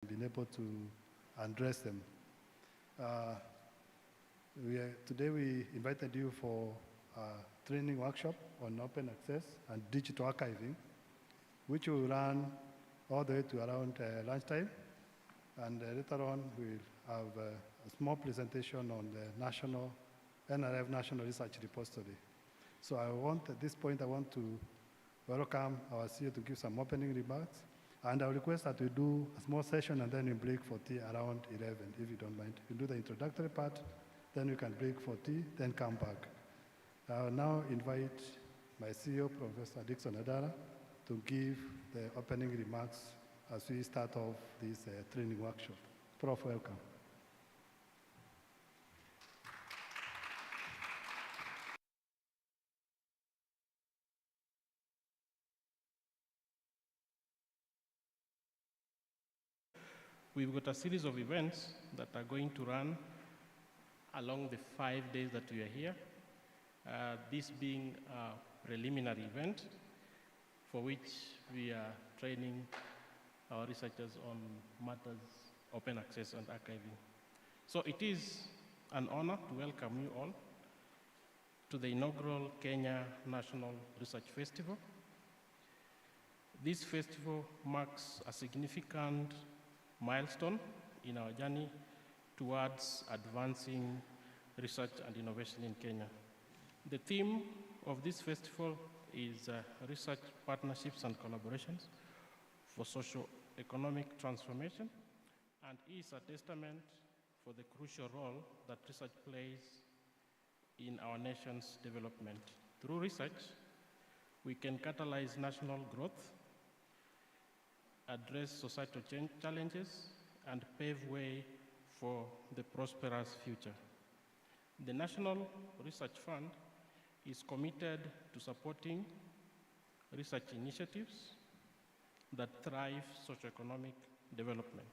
been able to address them. Today we invited you for a training workshop on open access and digital archiving, which will run all the way to around lunchtime. And later on, we'll have a small presentation on the NRF National Research Repository. So at this point, I want to welcome our CEO to give some opening remarks. And I request that we do a small session and then we break for tea around 11, if you don't mind. We'll do the introductory part, then we can break for tea, then come back. I will now invite my CEO, Professor Dickson Adara, to give the opening remarks as we start off this training workshop. Prof, welcome. We've got a series of events that are going to run along the 5 days that we are here. This being a preliminary event for which we are training our researchers on matters open access and archiving. So it is an honor to welcome you all to the inaugural Kenya National Research Festival. This festival marks a significant milestone in our journey towards advancing research and innovation in Kenya. The theme of this festival is research partnerships and collaborations for socio-economic transformation, and is a testament for the crucial role that research plays in our nation's development. Through research, we can catalyze national growth, address societal challenges, and pave way for the prosperous future. The National Research Fund is committed to supporting research initiatives that thrive socioeconomic development.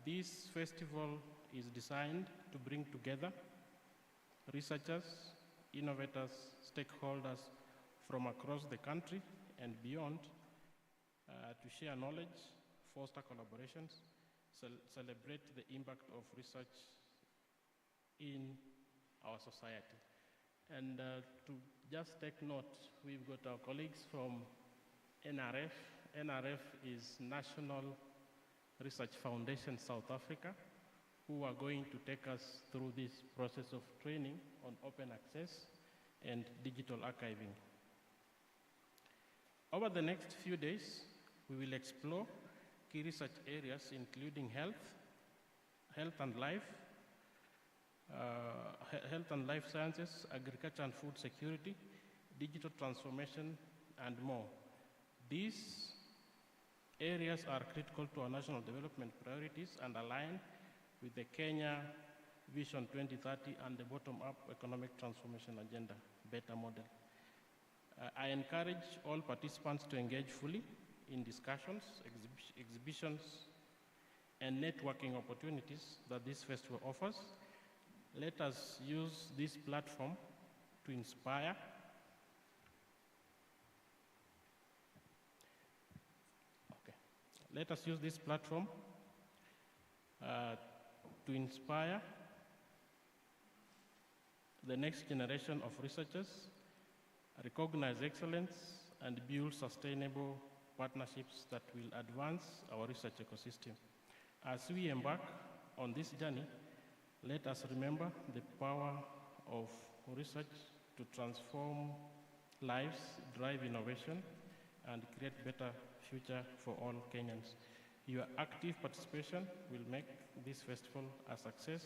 This festival is designed to bring together researchers, innovators, stakeholders from across the country and beyond to share knowledge, foster collaborations, celebrate the impact of research in our society. And to just take note, we've got our colleagues from NRF. NRF is National Research Foundation South Africa, who are going to take us through this process of training on open access and digital archiving. Over the next few days, we will explore key research areas including health and life sciences, agriculture and food security, digital transformation, and more. These areas are critical to our national development priorities and align with the Kenya Vision 2030 and the bottom-up economic transformation agenda, beta model. I encourage all participants to engage fully in discussions, exhibitions, and networking opportunities that this festival offers. Let us use this platform to inspire Let us use this platform to inspire the next generation of researchers, recognize excellence, and build sustainable partnerships that will advance our research ecosystem. As we embark on this journey, let us remember the power of research to transform lives, drive innovation, and create better future for all Kenyans. Your active participation will make this festival a success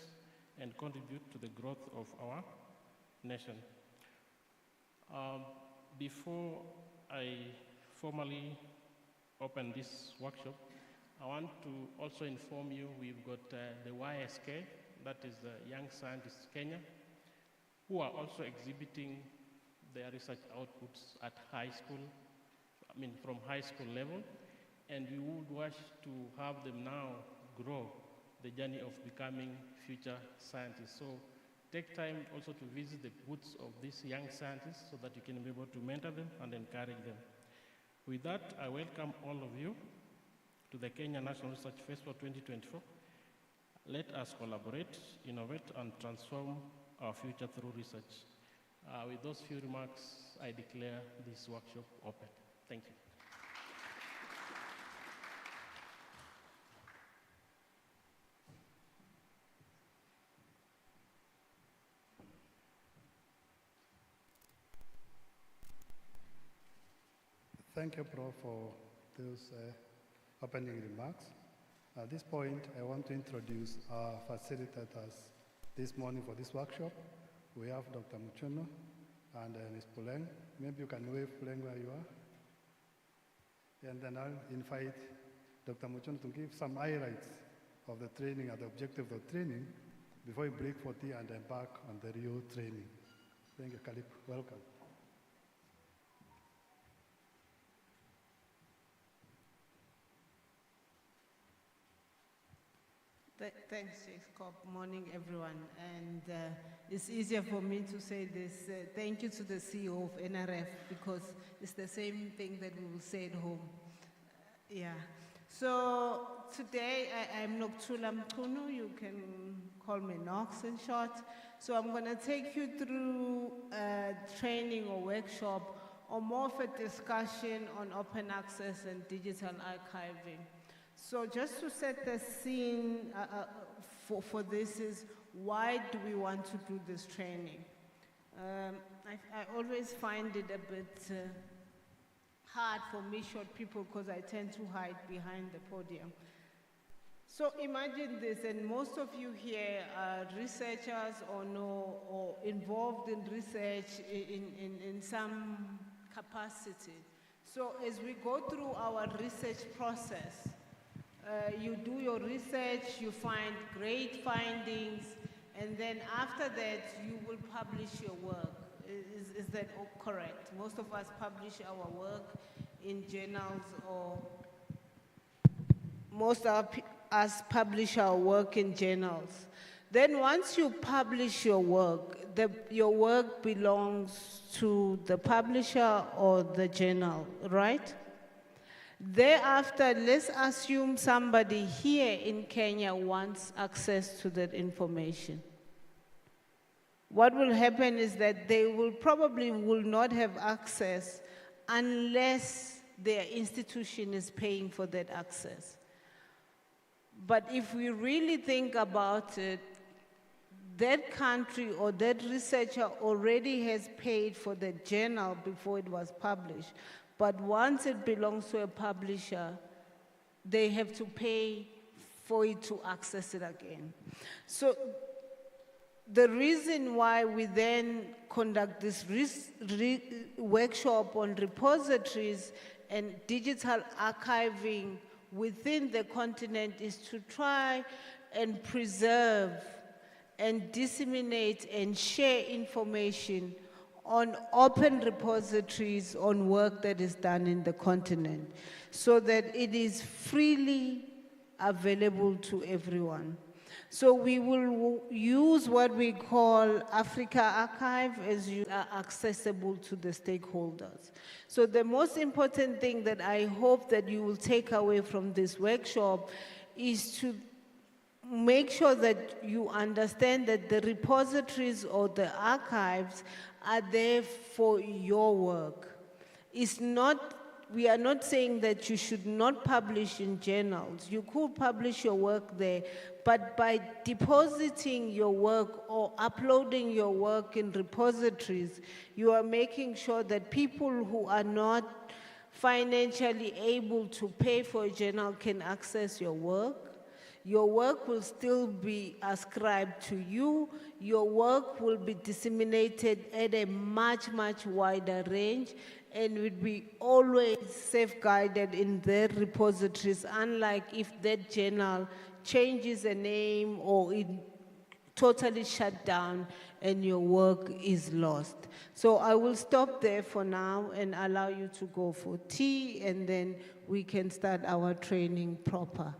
and contribute to the growth of our nation. Before I formally open this workshop, I want to also inform you we've got the YSK, that is the Young Scientists Kenya, who are also exhibiting their research outputs at from high school level, and we would wish to have them now grow the journey of becoming future scientists. So take time also to visit the booths of these young scientists so that you can be able to mentor them and encourage them. With that, I welcome all of you to to the Kenya National Research Festival 2024. Let us collaborate, innovate, and transform our future through research. With those few remarks, I declare this workshop open. Thank you. Thank you, Prof, for those opening remarks. At this point, I want to introduce our facilitators this morning for this workshop. We have Dr. Muchono and Ms. Puleng. Maybe you can wave Puleng where you are. And then I'll invite Dr. Muchono to give some highlights of the training and the objective of the training before we break for tea and embark on the real training. Thank you, Kalip. Welcome. Thanks, Jacob. Morning, everyone. And it's easier for me to say this. Thank you to the CEO of NRF, because it's the same thing that we will say at home. Yeah. So today, I'm Nokuthula Mchunu. You can call me Nox in short. So I'm going to take you through a training or workshop, or more of a discussion on open access and digital archiving. So just to set the scene for this is, why do we want to do this training? I always find it a bit hard for me short people, because I tend to hide behind the podium. So imagine this, and most of you here are researchers or involved in research in some capacity. So as we go through our research process, you do your research, you find great findings, and then after that, you will publish your work. Is that correct? Most of us publish our work in journals, or most of us publish our work in journals. Then once you publish your work, your work belongs to the publisher or the journal, right? Thereafter, let's assume somebody here in Kenya wants access to that information. What will happen is that they will probably not have access unless their institution is paying for that access. But if we really think about it, that country or that researcher already has paid for the journal before it was published. But once it belongs to a publisher, they have to pay for it to access it again. So the reason why we then conduct this workshop on repositories and digital archiving within the continent is to try and preserve and disseminate and share information on open repositories on work that is done in the continent, so that it is freely available to everyone. So we will use what we call Africa Archive as accessible to the stakeholders. So the most important thing that I hope that you will take away from this workshop is to make sure that you understand that the repositories or the archives are there for your work. We are not saying that you should not publish in journals. You could publish your work there, but by depositing your work or uploading your work in repositories, you are making sure that people who are not financially able to pay for a journal can access your work. Your work will still be ascribed to you. Your work will be disseminated at a much, much wider range, and will be always safeguarded in their repositories, unlike if that journal changes a name or it totally shut down and your work is lost. So I will stop there for now and allow you to go for tea, and then we can start our training proper.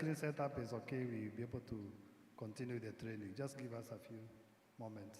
screen setup is okay, we'll be able to continue the training. Just give us a few moments.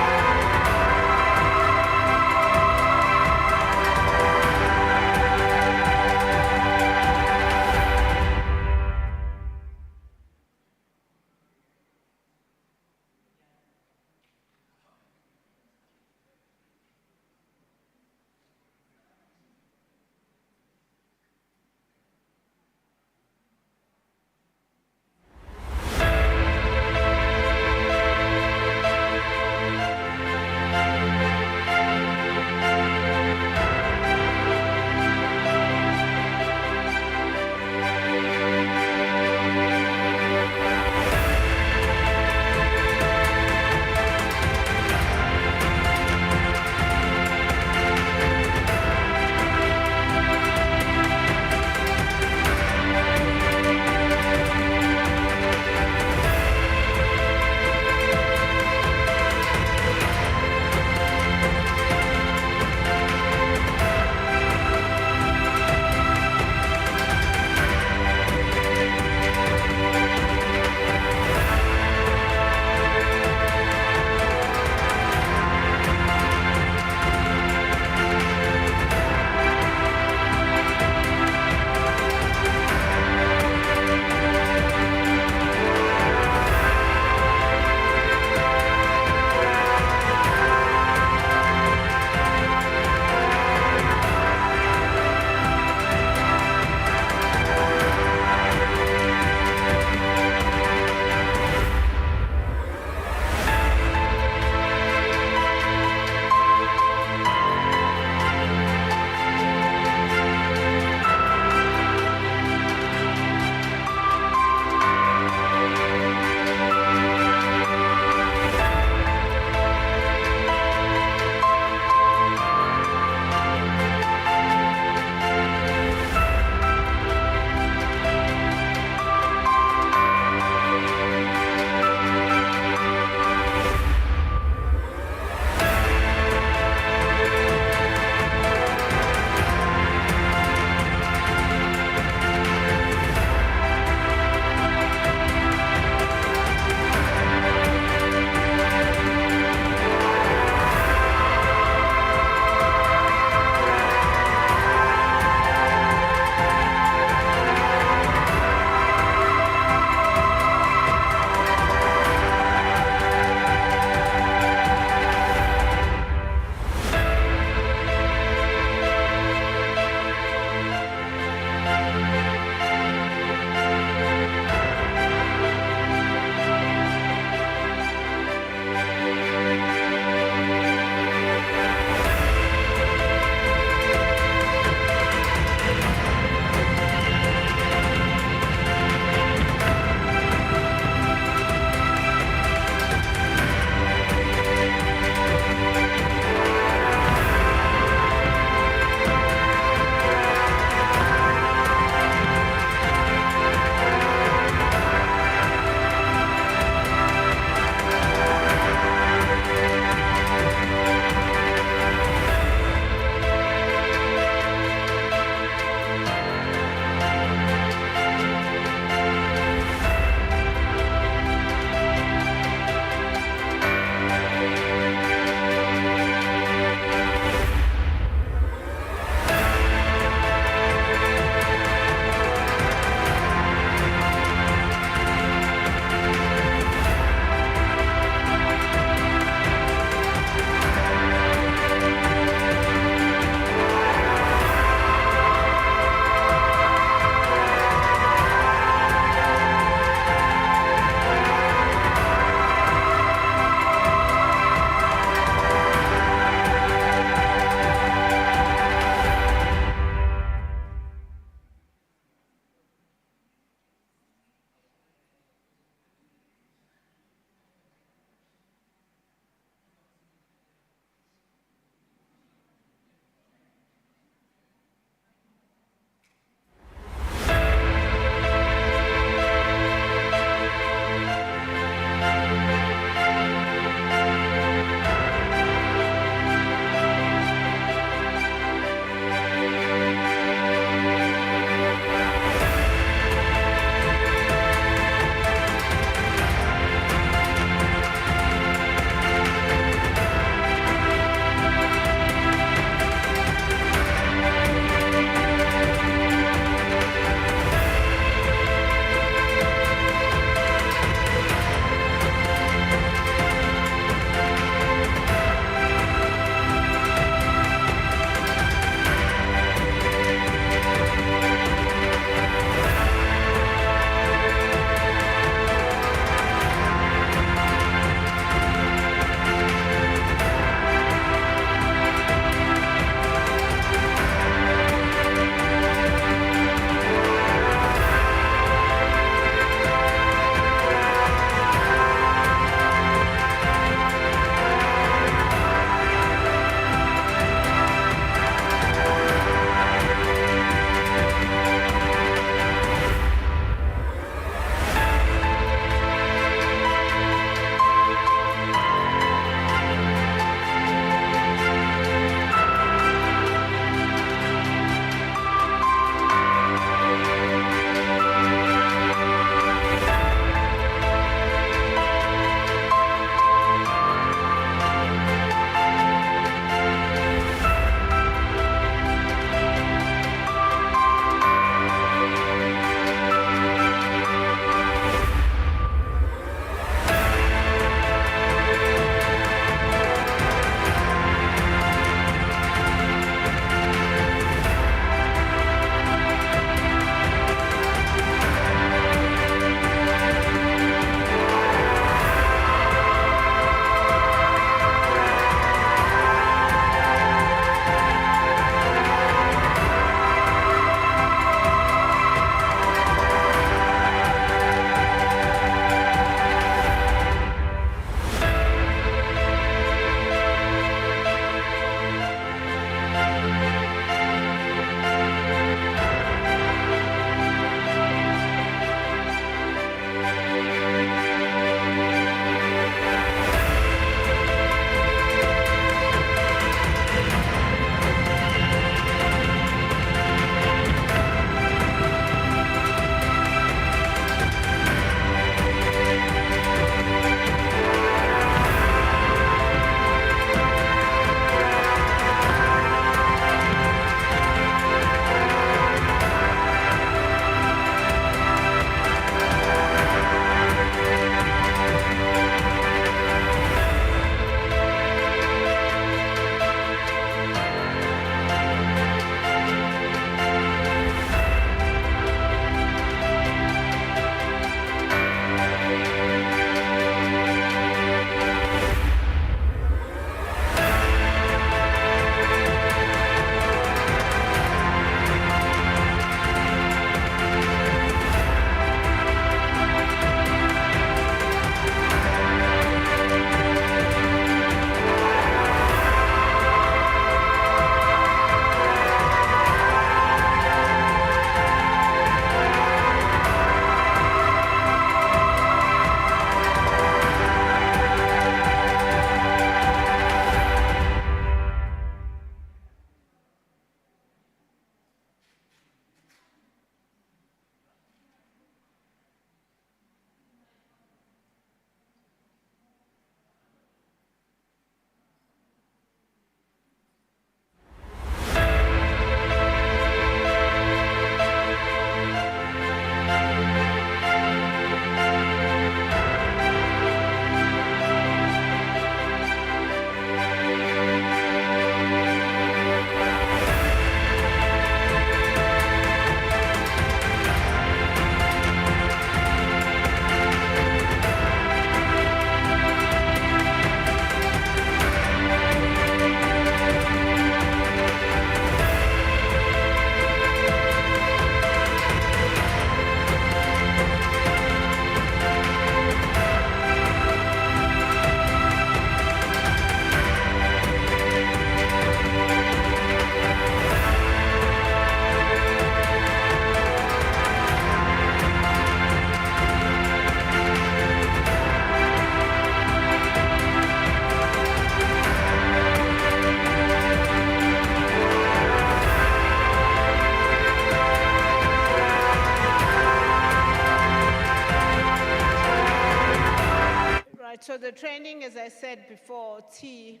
as I said before, T,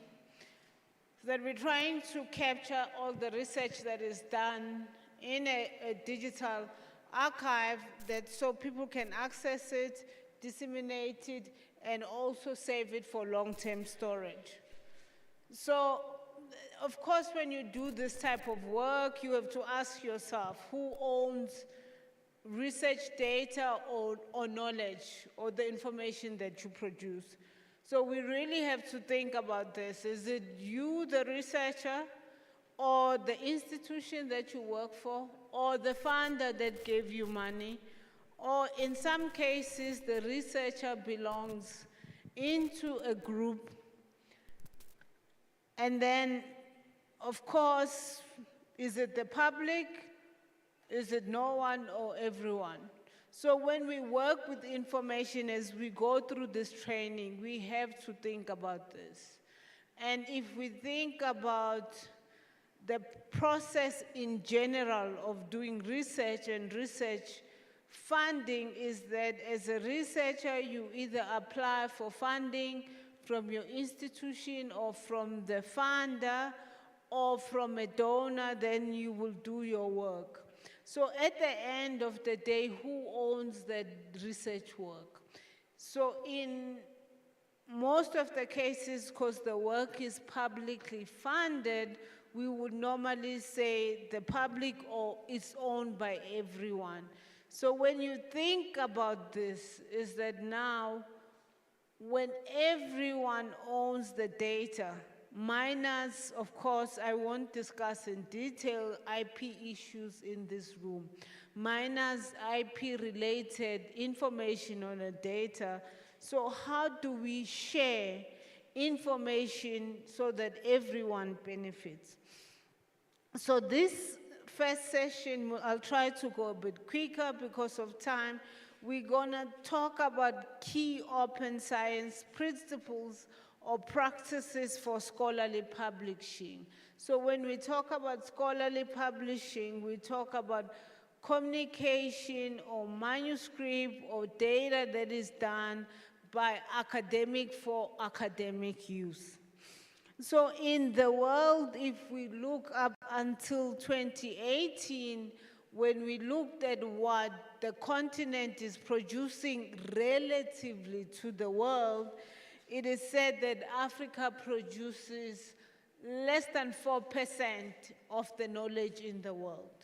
that we're trying to capture all the research that is done in a digital archive so people can access it, disseminate it, and also save it for long-term storage. So, of course, when you do this type of work, you have to ask yourself, who owns research data or knowledge or the information that you produce? So we really have to think about this. Is it you, the researcher, or the institution that you work for, or the funder that gave you money, or in some cases, the researcher belongs into a group, and then, of course, is it the public? Is it no one or everyone? So when we work with information as we go through this training, we have to think about this. And if we think about the process in general of doing research and research funding, is that as a researcher, you either apply for funding from your institution or from the funder or from a donor, then you will do your work. So at the end of the day, who owns the research work? So in most of the cases, because the work is publicly funded, we would normally say the public or it's owned by everyone. So when you think about this, is that now when everyone owns the data, minus, of course, I won't discuss in detail IP issues in this room, minus IP-related information on the data. So how do we share information so that everyone benefits? So this first session, I'll try to go a bit quicker because of time. We're gonna talk about key open science principles or practices for scholarly publishing. So when we talk about scholarly publishing, we talk about communication or manuscript or data that is done by academic for academic use. So in the world, if we look up until 2018, when we looked at what the continent is producing relatively to the world, it is said that Africa produces less than 4% of the knowledge in the world.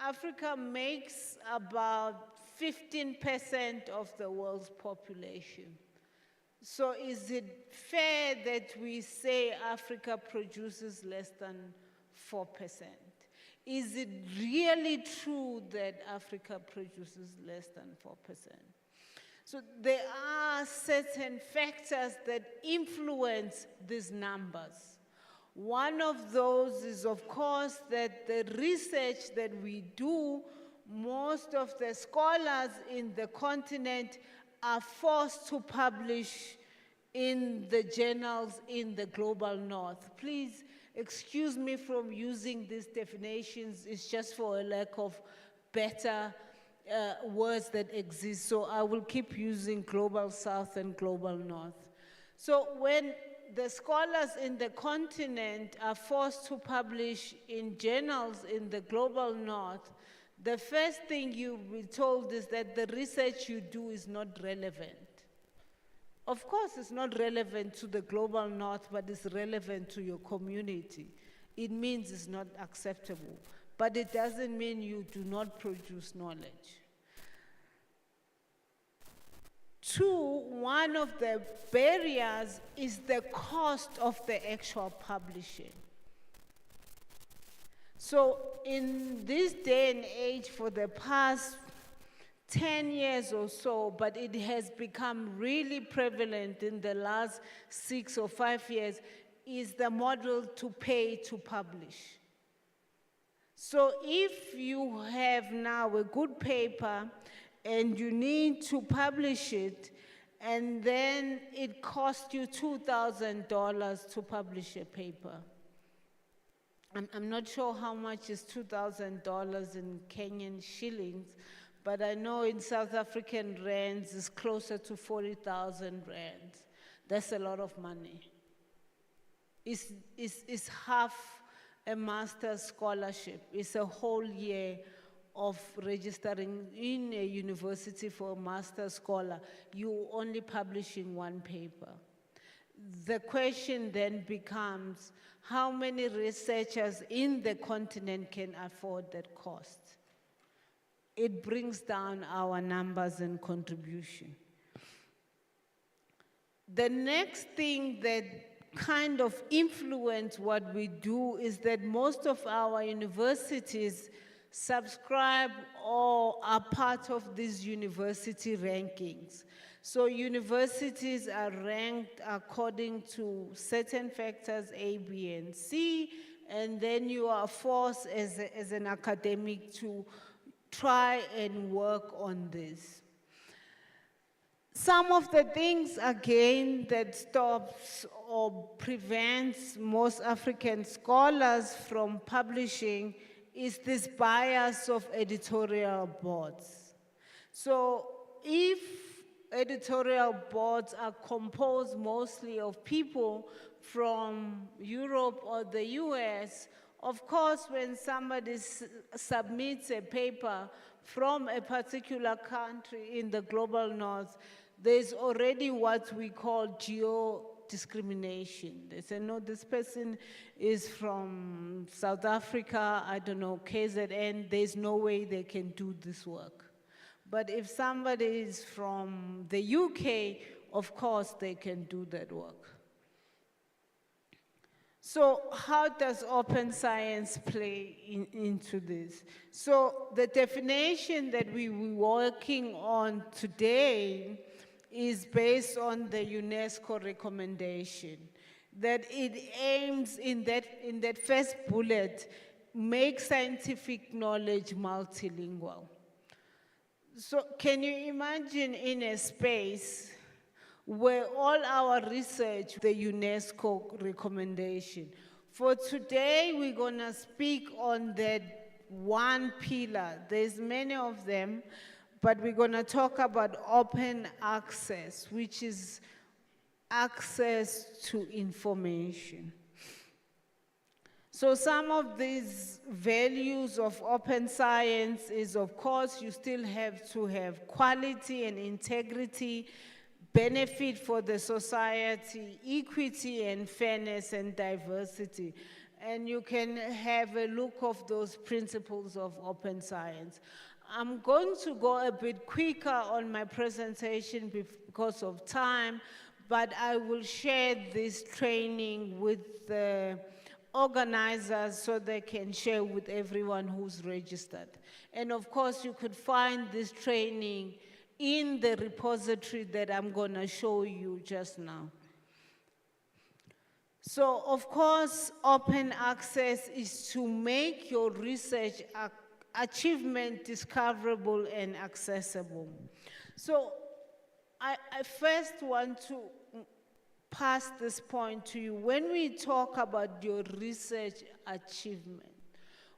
Africa makes about 15% of the world's population. So is it fair that we say Africa produces less than 4%? Is it really true that Africa produces less than 4%? So there are certain factors that influence these numbers. One of those is, of course, that the research that we do, most of the scholars in the continent are forced to publish in the journals in the global north. Please excuse me from using these definitions. It's just for a lack of better words that exist. So I will keep using global south and global north. So when the scholars in the continent are forced to publish in journals in the global north, the first thing you'll be told is that the research you do is not relevant. Of course, it's not relevant to the global north, but it's relevant to your community. It means it's not acceptable, but it doesn't mean you do not produce knowledge. Two, one of the barriers is the cost of the actual publishing. So in this day and age, for the past 10 years or so, but it has become really prevalent in the last 6 or 5 years, is the model to pay to publish. So if you have now a good paper and you need to publish it, and then it costs you $2,000 to publish a paper. I'm not sure how much is $2,000 in Kenyan shillings, but I know in South African rands it's closer to 40,000 rands. That's a lot of money. It's half a master's scholarship. It's a whole year of registering in a university for a master's scholar. You only publishing one paper. The question then becomes, how many researchers in the continent can afford that cost? It brings down our numbers and contribution. The next thing that kind of influence what we do is that most of our universities subscribe or are part of these university rankings. So universities are ranked according to certain factors A, B, and C, and then you are forced as an academic to try and work on this. Some of the things, again, that stops or prevents most African scholars from publishing is this bias of editorial boards. So if editorial boards are composed mostly of people from Europe or the US, of course, when somebody submits a paper from a particular country in the global north, there's already what we call geo-discrimination. They say, no, this person is from South Africa, I don't know, KZN, there's no way they can do this work. But if somebody is from the UK, of course they can do that work. So how does open science play into this? So the definition that we were working on today is based on the UNESCO recommendation, that it aims in that first bullet, make scientific knowledge multilingual. So can you imagine in a space where all our research, the UNESCO recommendation. For today, we're gonna speak on that one pillar. There's many of them, but we're gonna talk about open access, which is access to information. So some of these values of open science is, of course, you still have to have quality and integrity, benefit for the society, equity and fairness and diversity. And you can have a look of those principles of open science. I'm going to go a bit quicker on my presentation because of time, but I will share this training with the organizers so they can share with everyone who's registered. And of course, you could find this training in the repository that I'm gonna show you just now. So, of course, open access is to make your research achievement discoverable and accessible. So, I first want to pass this point to you. When we talk about your research achievement,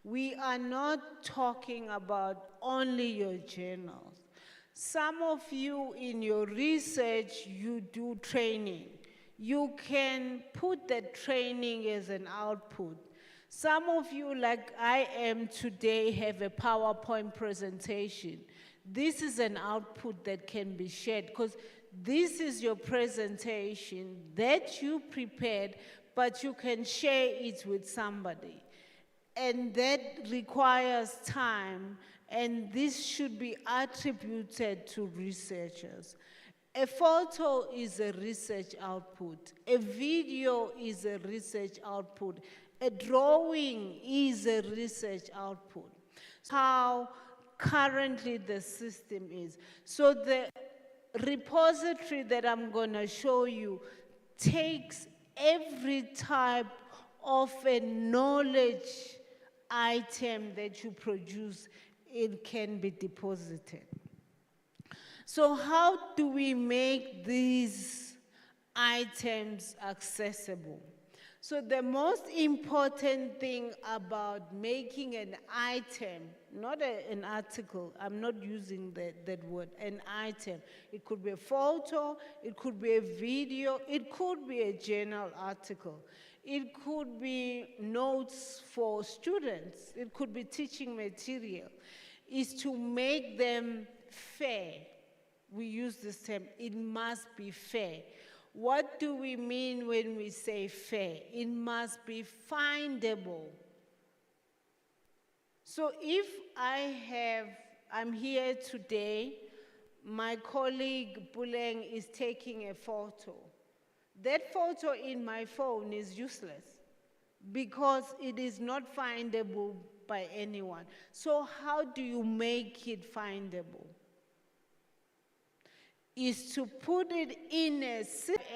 we are not talking about only your journals. Some of you in your research, you do training. You can put that training as an output. Some of you, like I am today, have a PowerPoint presentation. This is an output that can be shared because this is your presentation that you prepared, but you can share it with somebody. And that requires time. And this should be attributed to researchers. A photo is a research output. A video is a research output. A drawing is a research output. How currently the system is. So the repository that I'm going to show you takes every type of a knowledge item that you produce. It can be deposited. So how do we make these items accessible? So the most important thing about making an item, not an article, I'm not using that word, an item. It could be a photo, it could be a video, it could be a journal article. It could be notes for students, it could be teaching material, is to make them fair. We use this term, it must be fair. What do we mean when we say fair? It must be findable. So if I'm here today, my colleague Puleng is taking a photo. That photo in my phone is useless because it is not findable by anyone. So how do you make it findable? Is to put it in a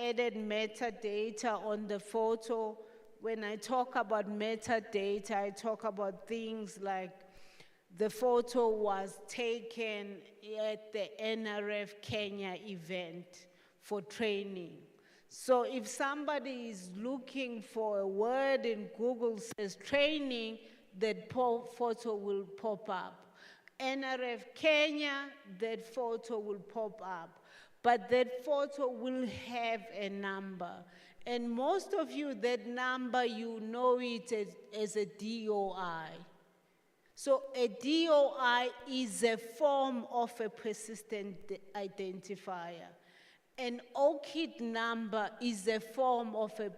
added metadata on the photo. When I talk about metadata, I talk about things like the photo was taken at the NRF Kenya event for training. So if somebody is looking for a word in Google says training, that photo will pop up. NRF Kenya, that photo will pop up. But that photo will have a number. And most of you, that number, you know it as a DOI. So a DOI is a form of a persistent identifier. An OKID number is a form of a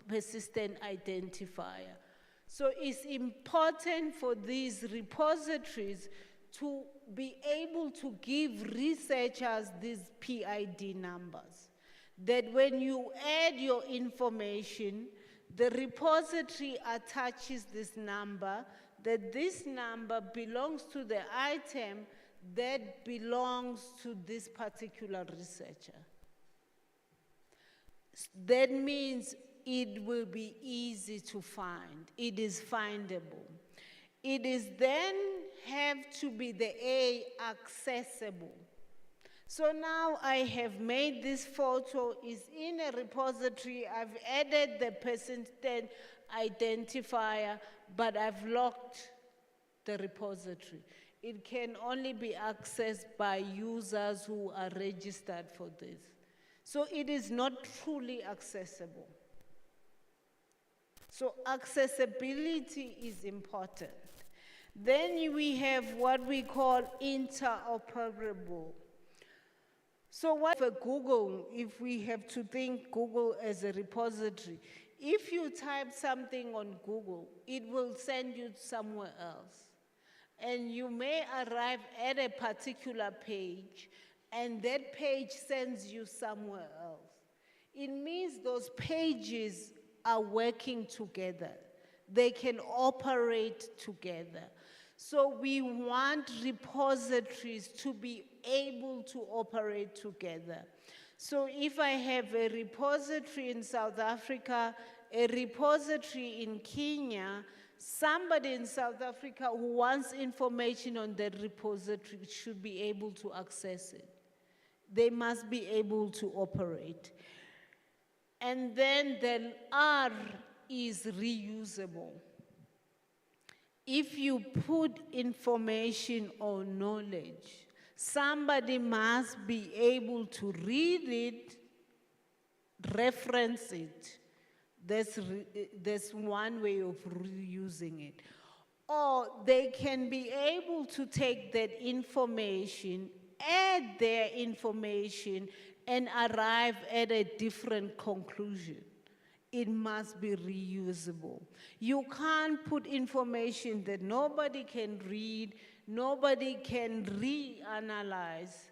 persistent identifier. So it's important for these repositories to be able to give researchers these PID numbers. That when you add your information, the repository attaches this number, that this number belongs to the item that belongs to this particular researcher. That means it will be easy to find. It is findable. It is then have to be the A, accessible. So now I have made this photo, is in a repository, I've added the persistent identifier, but I've locked the repository. It can only be accessed by users who are registered for this. So it is not truly accessible. So accessibility is important. Then we have what we call interoperable. So what for Google, if we have to think Google as a repository, if you type something on Google, it will send you somewhere else. And you may arrive at a particular page, and that page sends you somewhere else. It means those pages are working together. They can operate together. So we want repositories to be able to operate together. So if I have a repository in South Africa, a repository in Kenya, somebody in South Africa who wants information on that repository should be able to access it. They must be able to operate. And then the R is reusable. If you put information or knowledge, somebody must be able to read it, reference it. That's one way of reusing it. Or they can be able to take that information, add their information, and arrive at a different conclusion. It must be reusable. You can't put information that nobody can read, nobody can reanalyze,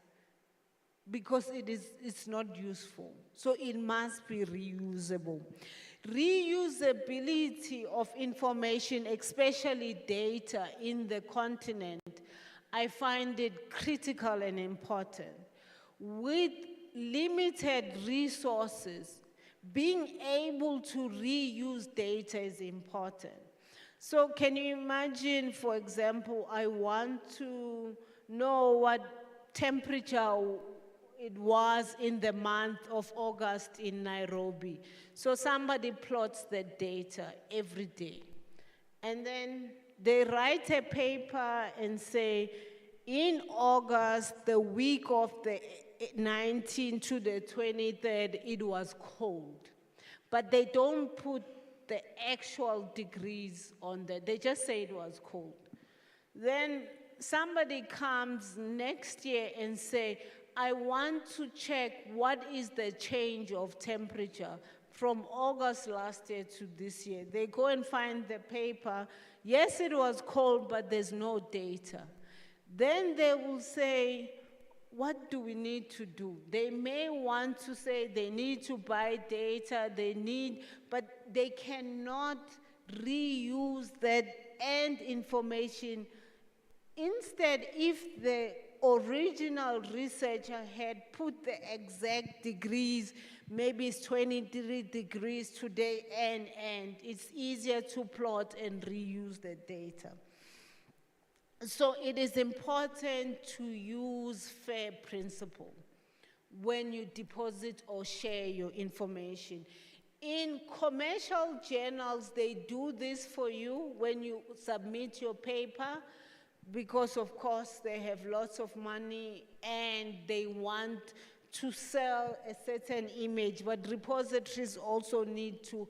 because it's not useful. So it must be reusable. Reusability of information, especially data in the continent, I find it critical and important. With limited resources, being able to reuse data is important. So can you imagine, for example, I want to know what temperature it was in the month of August in Nairobi. So somebody plots the data every day. And then they write a paper and say, in August, the week of the 19th to the 23rd, it was cold. But they don't put the actual degrees on there. They just say it was cold. Then somebody comes next year and say, I want to check what is the change of temperature from August last year to this year. They go and find the paper. Yes, it was cold, but there's no data. Then they will say, what do we need to do? They may want to say they need to buy data, but they cannot reuse that end information. Instead, if the original researcher had put the exact degrees, maybe it's 23 degrees today, and it's easier to plot and reuse the data. So it is important to use FAIR principle when you deposit or share your information. In commercial journals, they do this for you when you submit your paper, because of course they have lots of money and they want to sell a certain image, but repositories also need to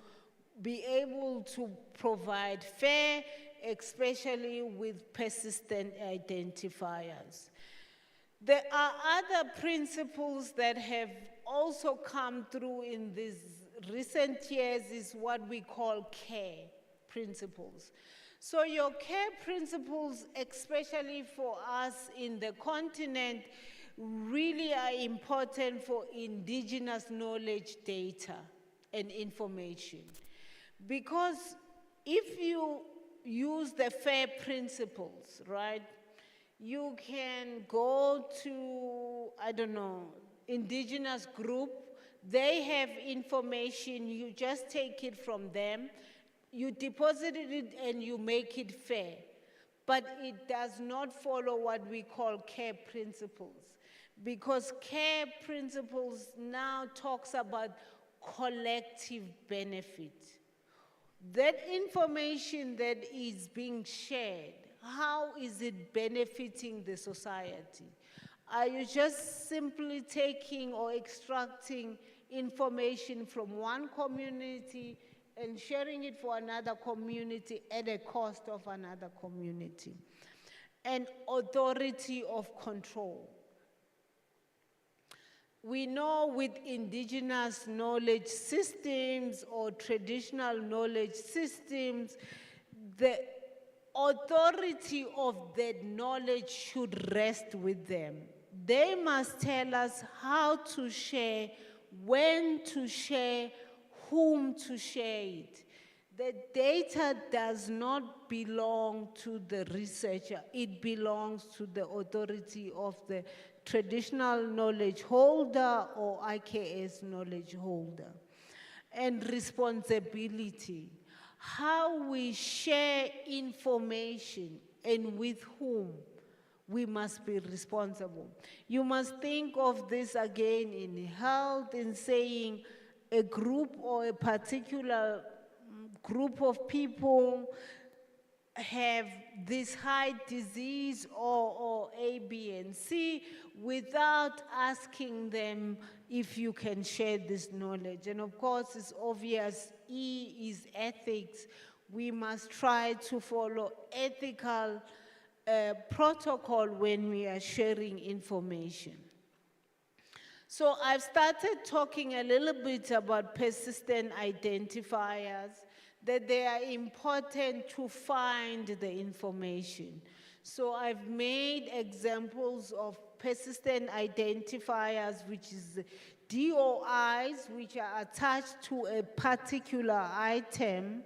be able to provide FAIR, especially with persistent identifiers. There are other principles that have also come through in these recent years, is what we call CARE principles. So your CARE principles, especially for us in the continent, really are important for indigenous knowledge data and information. Because if you use the FAIR principles, right, you can go to, I don't know, indigenous group, they have information, you just take it from them, you deposit it and you make it FAIR. But it does not follow what we call CARE principles, because CARE principles now talks about collective benefit. That information that is being shared, how is it benefiting the society? Are you just simply taking or extracting information from one community and sharing it for another community at a cost of another community? And authority of control. We know with indigenous knowledge systems or traditional knowledge systems, the authority of that knowledge should rest with them. They must tell us how to share, when to share, whom to share it. The data does not belong to the researcher. It belongs to the authority of the traditional knowledge holder or IKS knowledge holder. And responsibility. How we share information and with whom, we must be responsible. You must think of this again in health, in saying a group or a particular group of people have this high disease or A, B, and C without asking them if you can share this knowledge. And of course, it's obvious, E is ethics. We must try to follow ethical protocol when we are sharing information. So I've started talking a little bit about persistent identifiers, that they are important to find the information. So I've made examples of persistent identifiers, which is DOIs, which are attached to a particular item,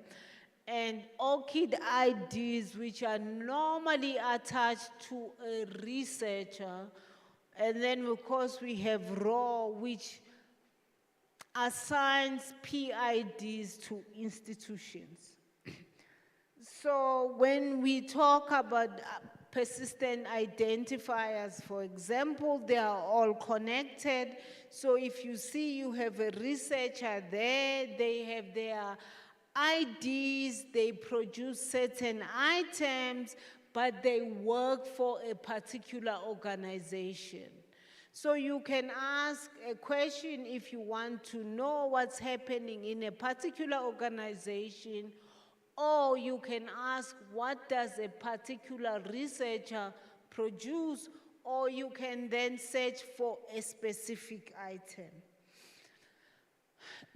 and ORCID IDs, which are normally attached to a researcher. And then, of course, we have RAW, which assigns PIDs to institutions. So when we talk about persistent identifiers. For example, they are all connected. So if you see you have a researcher there, they have their IDs, they produce certain items, but they work for a particular organization. So you can ask a question if you want to know what's happening in a particular organization, or you can ask what does a particular researcher produce, or you can then search for a specific item.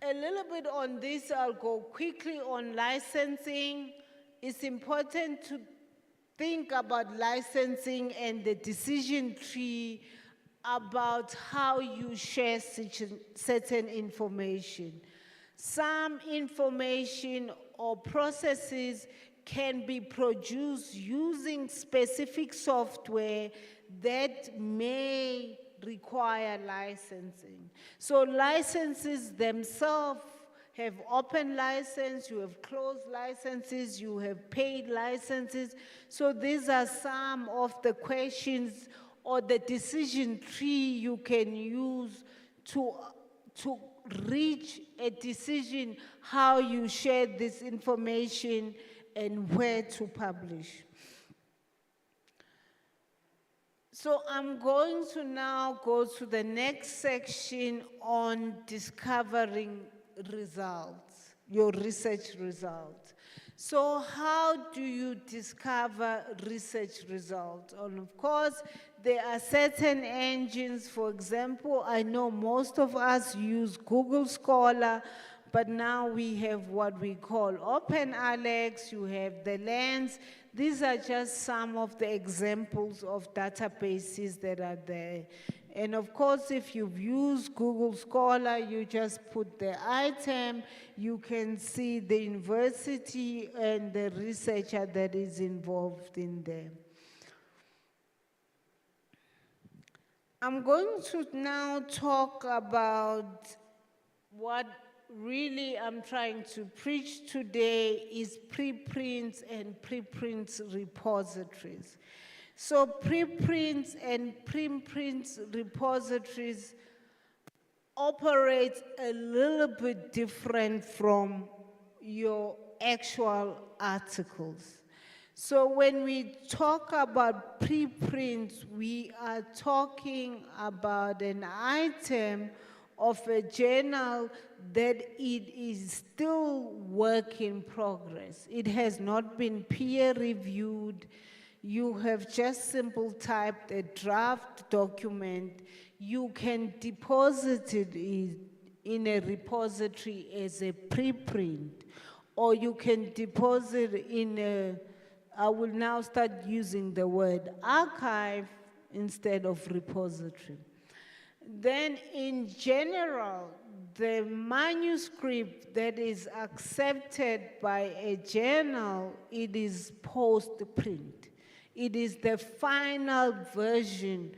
A little bit on this, I'll go quickly on licensing. It's important to think about licensing and the decision tree about how you share certain information. Some information or processes can be produced using specific software that may require licensing. So licenses themselves have open license, you have closed licenses, you have paid licenses. So these are some of the questions or the decision tree you can use to reach a decision how you share this information and where to publish. So I'm going to now go to the next section on discovering results, your research results. So how do you discover research results? And of course, there are certain engines. For example, I know most of us use Google Scholar, but now we have what we call OpenAlex, you have the Lens. These are just some of the examples of databases that are there. And of course, if you've used Google Scholar, you just put the item, you can see the university and the researcher that is involved in there. I'm going to now talk about what really I'm trying to preach today is preprints and preprints repositories. So preprints and preprints repositories operate a little bit different from your actual articles. So when we talk about preprints, we are talking about an item of a journal that it is still work in progress. It has not been peer reviewed. You have just simply typed a draft document. You can deposit it in a repository as a preprint, or you can deposit in a, I will now start using the word archive instead of repository. Then in general, the manuscript that is accepted by a journal, it is post-print. It is the final version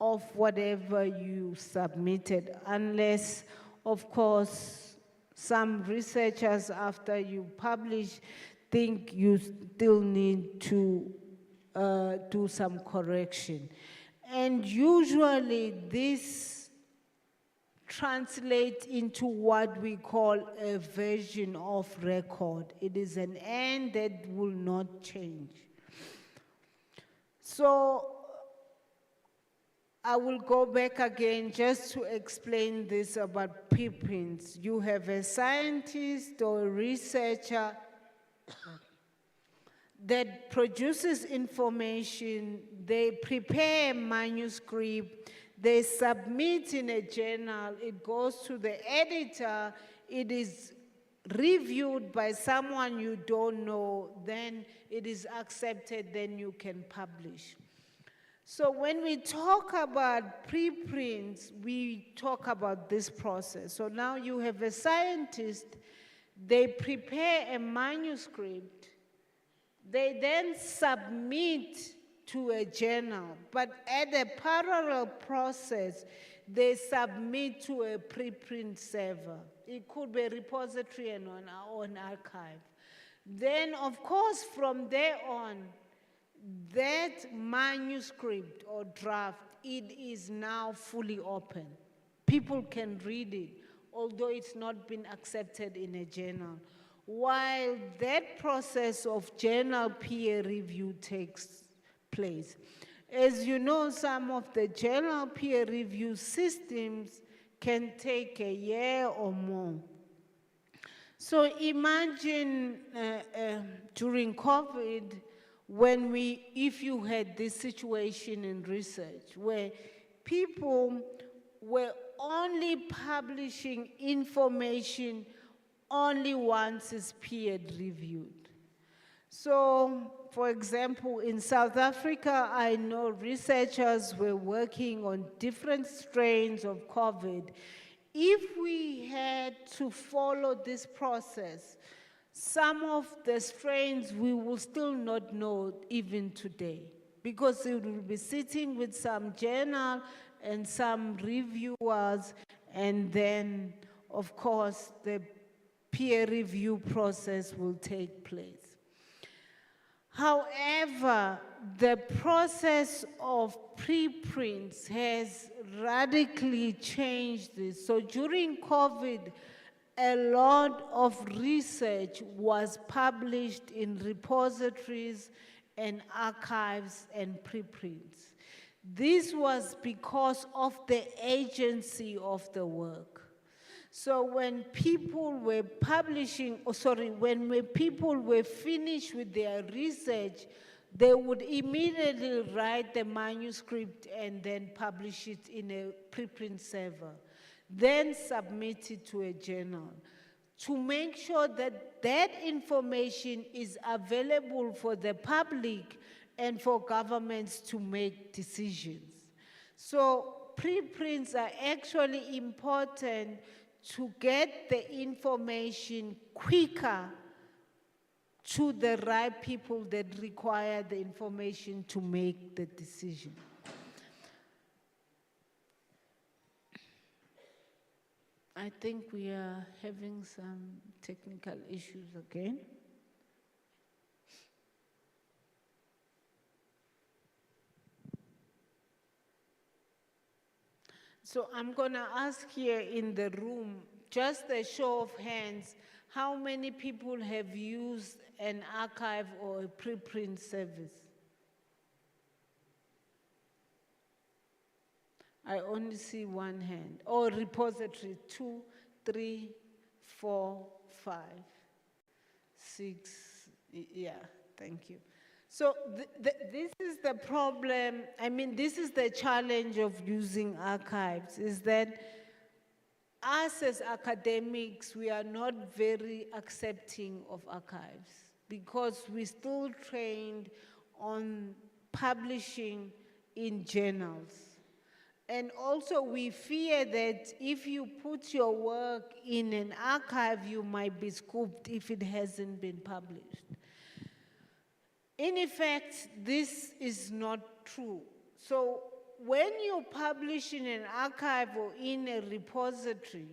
of whatever you submitted, unless, of course, some researchers, after you publish, think you still need to do some correction. And usually this translates into what we call a version of record. It is an end that will not change. So I will go back again just to explain this about preprints. You have a scientist or a researcher that produces information, they prepare a manuscript, they submit in a journal, it goes to the editor, it is reviewed by someone you don't know, then it is accepted, then you can publish. So when we talk about preprints, we talk about this process. So now you have a scientist, they prepare a manuscript, they then submit to a journal, but at a parallel process, they submit to a preprint server. It could be a repository and an archive. Then, of course, from there on, that manuscript or draft, it is now fully open. People can read it, although it's not been accepted in a journal. While that process of journal peer review takes place. As you know, some of the journal peer review systems can take a year or more. So imagine during COVID, if you had this situation in research where people were only publishing information only once it's peer reviewed. So, for example, in South Africa, I know researchers were working on different strains of COVID. If we had to follow this process, some of the strains we will still not know even today, because it will be sitting with some journal and some reviewers, and then, of course, the peer review process will take place. However, the process of preprints has radically changed this. So during COVID, a lot of research was published in repositories and archives and preprints. This was because of the agency of the work. So when people were when people were finished with their research, they would immediately write the manuscript and then publish it in a preprint server, then submit it to a journal to make sure that that information is available for the public and for governments to make decisions. So preprints are actually important to get the information quicker to the right people that require the information to make the decision. I think we are having some technical issues again. So I'm going to ask here in the room, just a show of hands, how many people have used an archive or a preprint service? I only see one hand. Or repository, 2, 3, 4, 5, 6, yeah, thank you. So this is the problem, this is the challenge of using archives, is that us as academics, we are not very accepting of archives because we're still trained on publishing in journals. And also we fear that if you put your work in an archive, you might be scooped if it hasn't been published. In effect, this is not true. So when you publish in an archive or in a repository,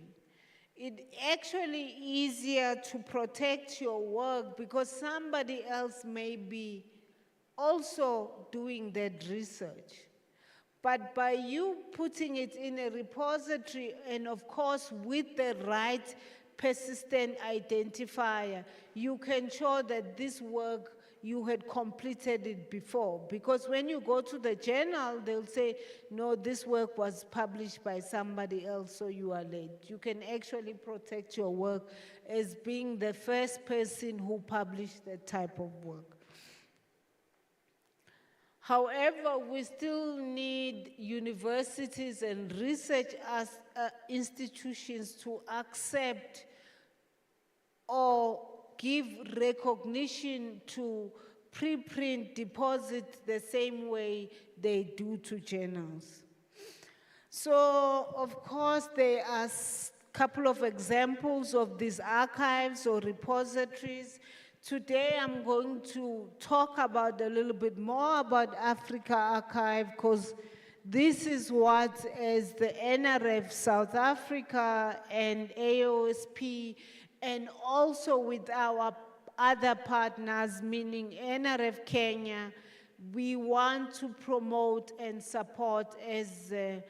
it's actually easier to protect your work because somebody else may be also doing that research. But by you putting it in a repository and of course with the right persistent identifier, you can show that this work you had completed it before. Because when you go to the journal, they'll say, no, this work was published by somebody else, so you are late. You can actually protect your work as being the first person who published that type of work. However, we still need universities and research institutions to accept or give recognition to preprint deposits the same way they do to journals. So, of course, there are a couple of examples of these archives or repositories. Today, I'm going to talk about a little bit more about Africa Archive because this is what, as the NRF South Africa and AOSP, and also with our other partners, meaning NRF Kenya, we want to promote and support as an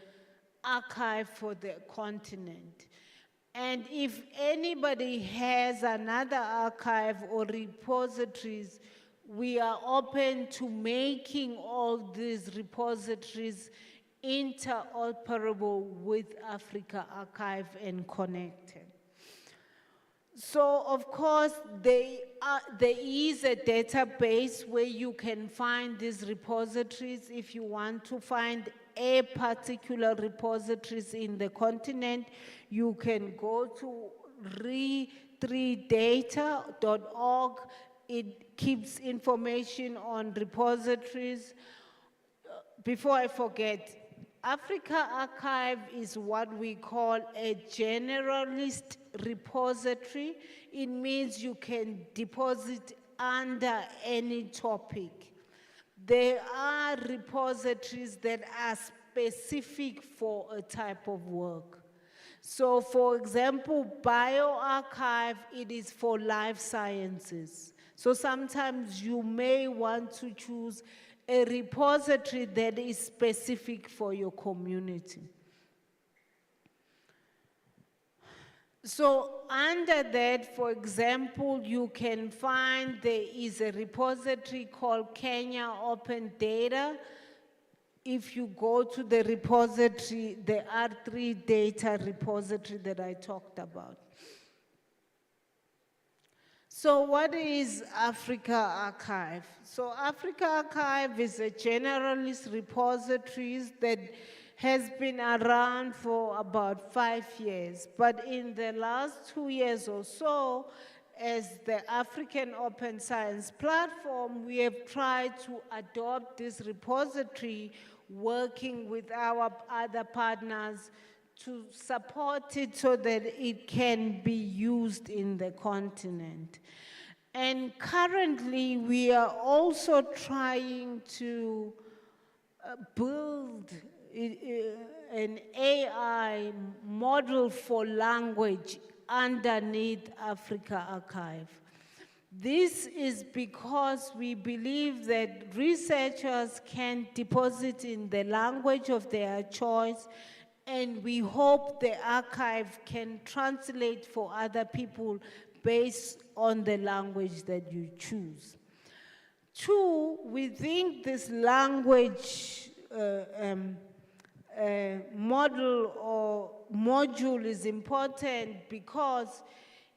archive for the continent. And if anybody has another archive or repositories, we are open to making all these repositories interoperable with Africa Archive and connected. So, of course, there is a database where you can find these repositories. If you want to find a particular repositories in the continent, you can go to re3data.org. It keeps information on repositories. Before I forget, Africa Archive is what we call a generalist repository. It means you can deposit under any topic. There are repositories that are specific for a type of work. So, for example, bioarchive, it is for life sciences. So sometimes you may want to choose a repository that is specific for your community. So under that, for example, you can find there is a repository called Kenya Open Data. If you go to the repository, the R3 data repository that I talked about. So what is Africa Archive? So Africa Archive is a generalist repository that has been around for about 5 years. But in the last 2 years or so, as the African Open Science Platform, we have tried to adopt this repository, working with our other partners to support it so that it can be used in the continent. And currently, we are also trying to build an AI model for language underneath Africa Archive. This is because we believe that researchers can deposit in the language of their choice, and we hope the archive can translate for other people based on the language that you choose. 2, we think this language model or module is important because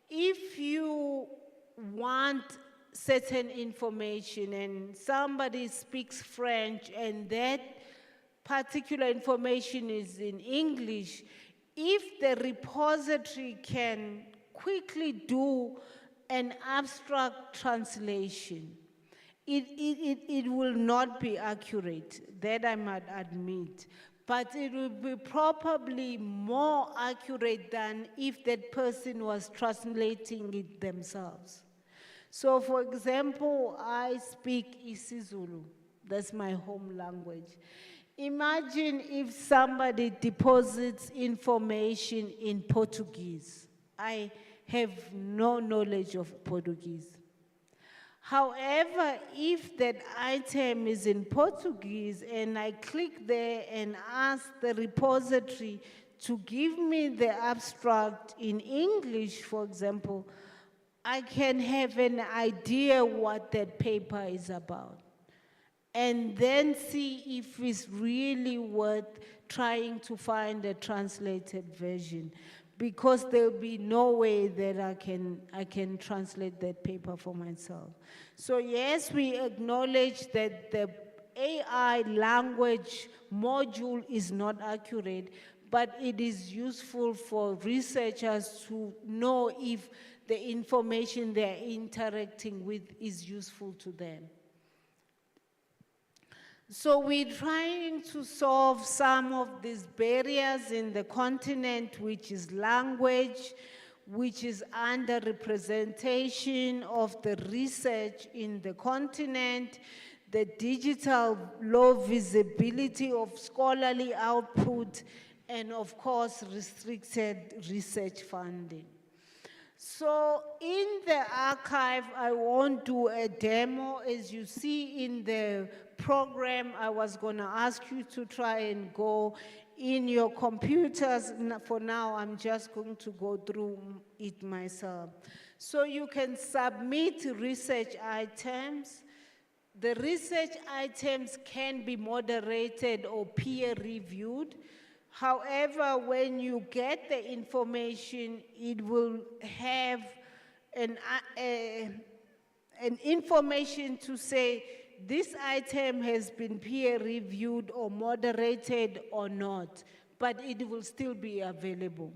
if you want certain information and somebody speaks French and that particular information is in English, if the repository can quickly do an abstract translation, it will not be accurate, that I might admit, but it will be probably more accurate than if that person was translating it themselves. So for example, I speak isiZulu, that's my home language. Imagine if somebody deposits information in Portuguese. I have no knowledge of Portuguese. However, if that item is in Portuguese and I click there and ask the repository to give me the abstract in English, for example, I can have an idea what that paper is about, and then see if it's really worth trying to find a translated version, because there'll be no way that I can translate that paper for myself. So yes, we acknowledge that the AI language module is not accurate, but it is useful for researchers to know if the information they're interacting with is useful to them. So we're trying to solve some of these barriers in the continent, which is language, which is underrepresentation of the research in the continent, the digital low visibility of scholarly output, and of course, restricted research funding. So in the archive, I won't do a demo. As you see in the program, I was going to ask you to try and go in your computers. For now, I'm just going to go through it myself. So you can submit research items. The research items can be moderated or peer reviewed. However, when you get the information, it will have an information to say this item has been peer reviewed or moderated or not, but it will still be available.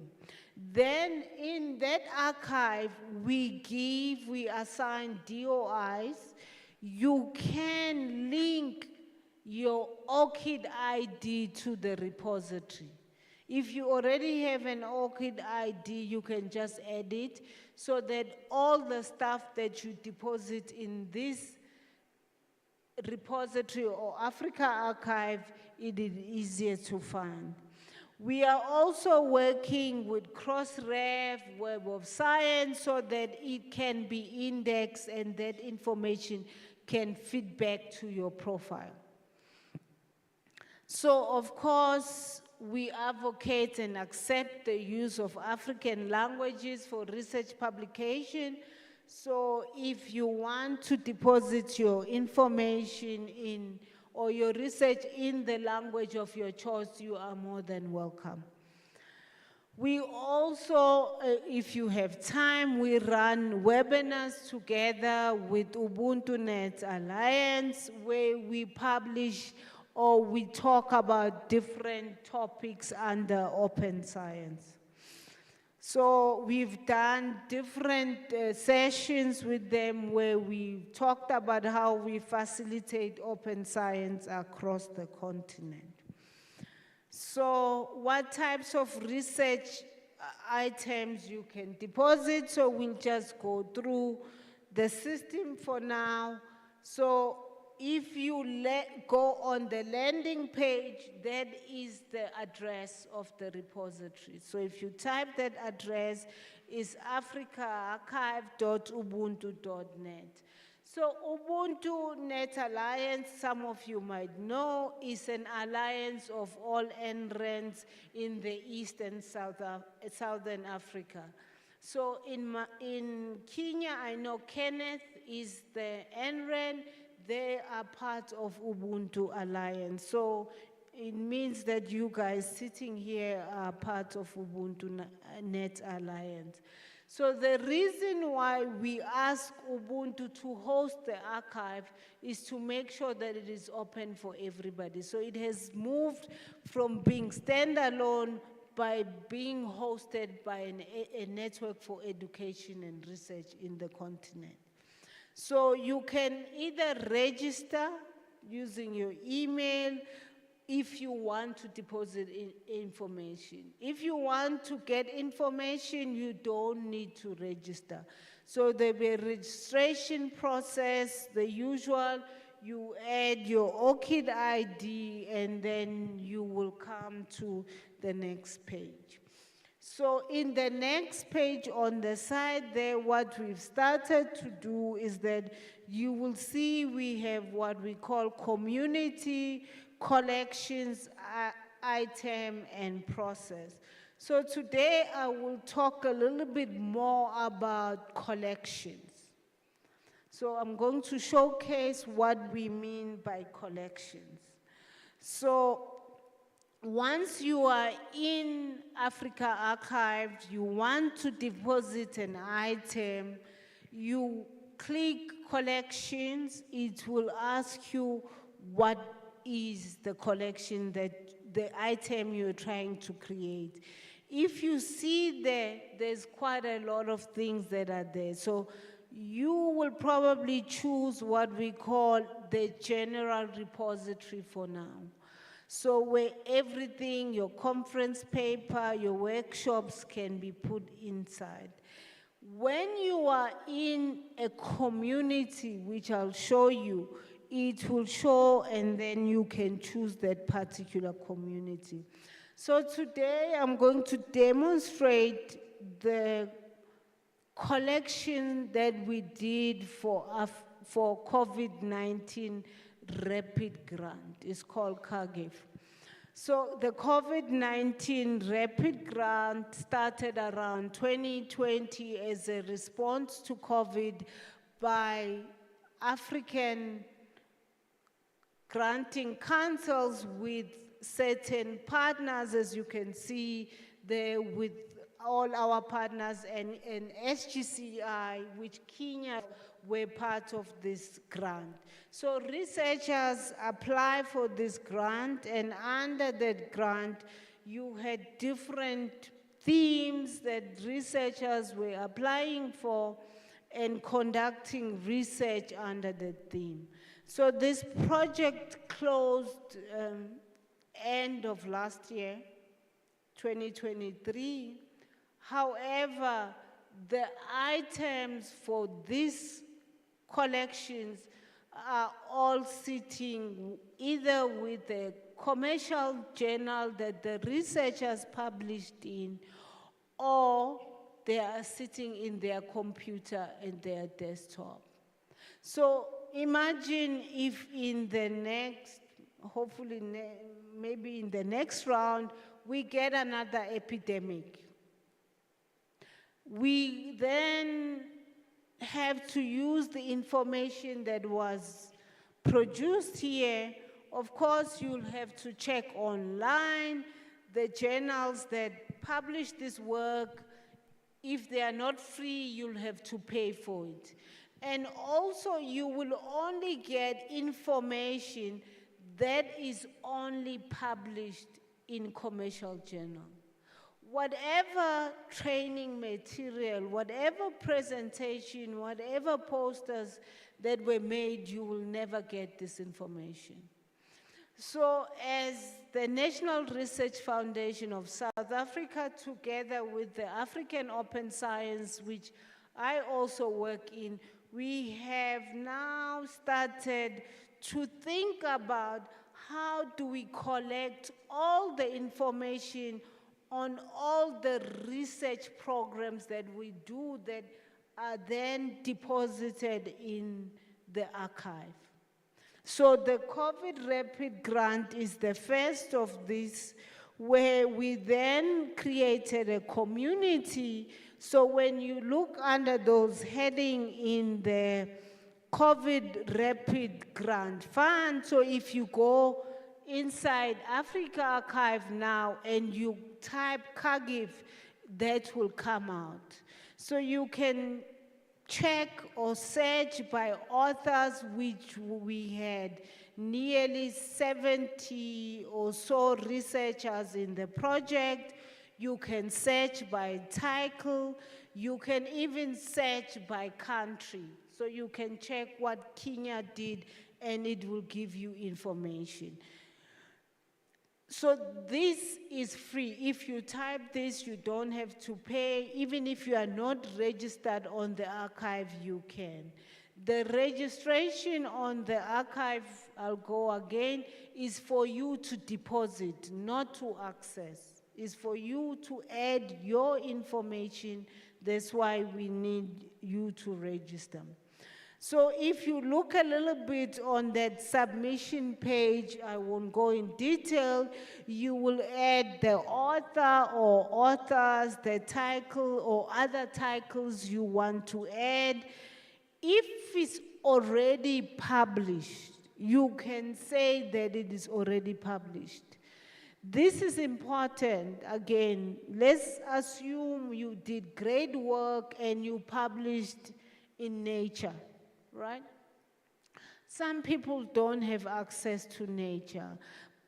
Then in that archive, we assign DOIs. You can link your ORCID ID to the repository. If you already have an ORCID ID, you can just add it so that all the stuff that you deposit in this repository or Africa archive, it is easier to find. We are also working with Crossref, Web of Science, so that it can be indexed and that information can feed back to your profile. So, of course, we advocate and accept the use of African languages for research publication. So if you want to deposit your information in or your research in the language of your choice, you are more than welcome. We also, if you have time, we run webinars together with Ubuntu Net Alliance, where we publish or we talk about different topics under open science. So we've done different sessions with them where we talked about how we facilitate open science across the continent. So what types of research items you can deposit? So we'll just go through the system for now. So if you go on the landing page, that is the address of the repository. So if you type that address, it's africaarchive.ubuntu.net. So Ubuntu Net Alliance, some of you might know, is an alliance of all NRENs in the East and Southern Africa. So in Kenya, I know Kenneth is the NREN. They are part of Ubuntu Alliance. So it means that you guys sitting here are part of Ubuntu Net Alliance. So the reason why we ask Ubuntu to host the archive is to make sure that it is open for everybody. So it has moved from being standalone by being hosted by a network for education and research in the continent. So you can either register using your email if you want to deposit information. If you want to get information, you don't need to register. So there'll be a registration process, the usual. You add your ORCID ID, and then you will come to the next page. So in the next page on the side there, what we've started to do is that you will see we have what we call community, collections, item, and process. So today I will talk a little bit more about collections. So I'm going to showcase what we mean by collections. So once you are in Africa Archive, you want to deposit an item, you click collections, it will ask you what is the collection the item you're trying to create. If you see there's quite a lot of things that are there. So you will probably choose what we call the general repository for now. So where everything, your conference paper, your workshops can be put inside. When you are in a community, which I'll show you, it will show and then you can choose that particular community. So today I'm going to demonstrate the collection that we did for COVID-19 rapid grant. It's called CAGIF. So the COVID-19 rapid grant started around 2020 as a response to COVID by African granting councils with certain partners, as you can see there with all our partners, and SGCI, which Kenya were part of this grant. So researchers apply for this grant, and under that grant, you had different themes that researchers were applying for and conducting research under that theme. So this project closed end of last year, 2023. However, the items for these collections are all sitting either with a commercial journal that the researchers published in, or they are sitting in their computer and their desktop. So imagine if in the next, hopefully maybe in the next round, we get another epidemic. We then have to use the information that was produced here. Of course, you'll have to check online the journals that publish this work. If they are not free, you'll have to pay for it. And also, you will only get information that is only published in commercial journal. Whatever training material, whatever presentation, whatever posters that were made, you will never get this information. So as the National Research Foundation of South Africa, together with the African Open Science, which I also work in, we have now started to think about how do we collect all the information on all the research programs that we do that are then deposited in the archive. So the COVID Rapid Grant is the first of this, where we then created a community. So when you look under those heading in the COVID Rapid Grant Fund, so if you go inside Africa Archive now and you type CAGIF, that will come out. So you can check or search by authors, which we had nearly 70 or so researchers in the project. You can search by title. You can even search by country. So you can check what Kenya did and it will give you information. So this is free. If you type this, you don't have to pay. Even if you are not registered on the archive, you can. The registration on the archive, I'll go again, is for you to deposit, not to access. It's for you to add your information. That's why we need you to register. So if you look a little bit on that submission page, I won't go in detail, you will add the author or authors, the title or other titles you want to add. If it's already published, you can say that it is already published. This is important. Again, let's assume you did great work and you published in Nature. Right? Some people don't have access to Nature.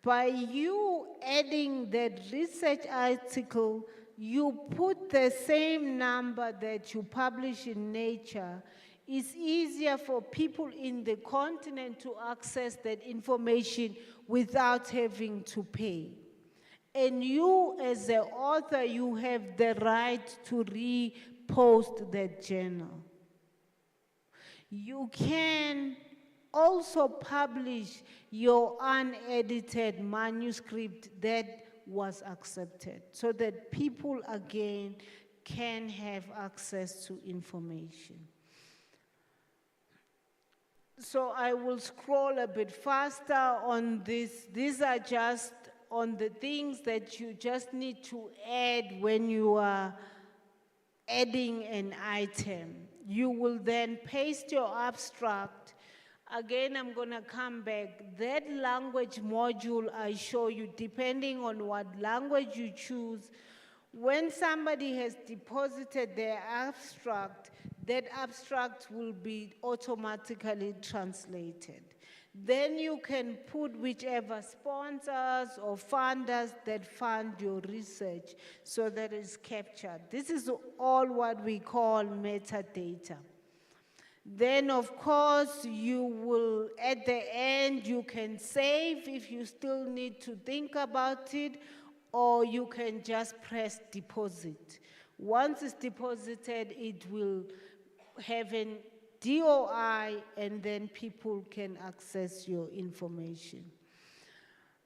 By you adding that research article, you put the same number that you publish in Nature. It's easier for people in the continent to access that information without having to pay. And you, as the author, you have the right to repost that journal. You can also publish your unedited manuscript that was accepted, so that people again can have access to information. So I will scroll a bit faster on this. These are just on the things that you just need to add when you are adding an item. You will then paste your abstract. Again, I'm going to come back. That language module I show you, depending on what language you choose, when somebody has deposited their abstract, that abstract will be automatically translated. Then you can put whichever sponsors or funders that fund your research so that it's captured. This is all what we call metadata. Then, of course, you will, at the end, you can save if you still need to think about it, or you can just press deposit. Once it's deposited, it will have an DOI, and then people can access your information.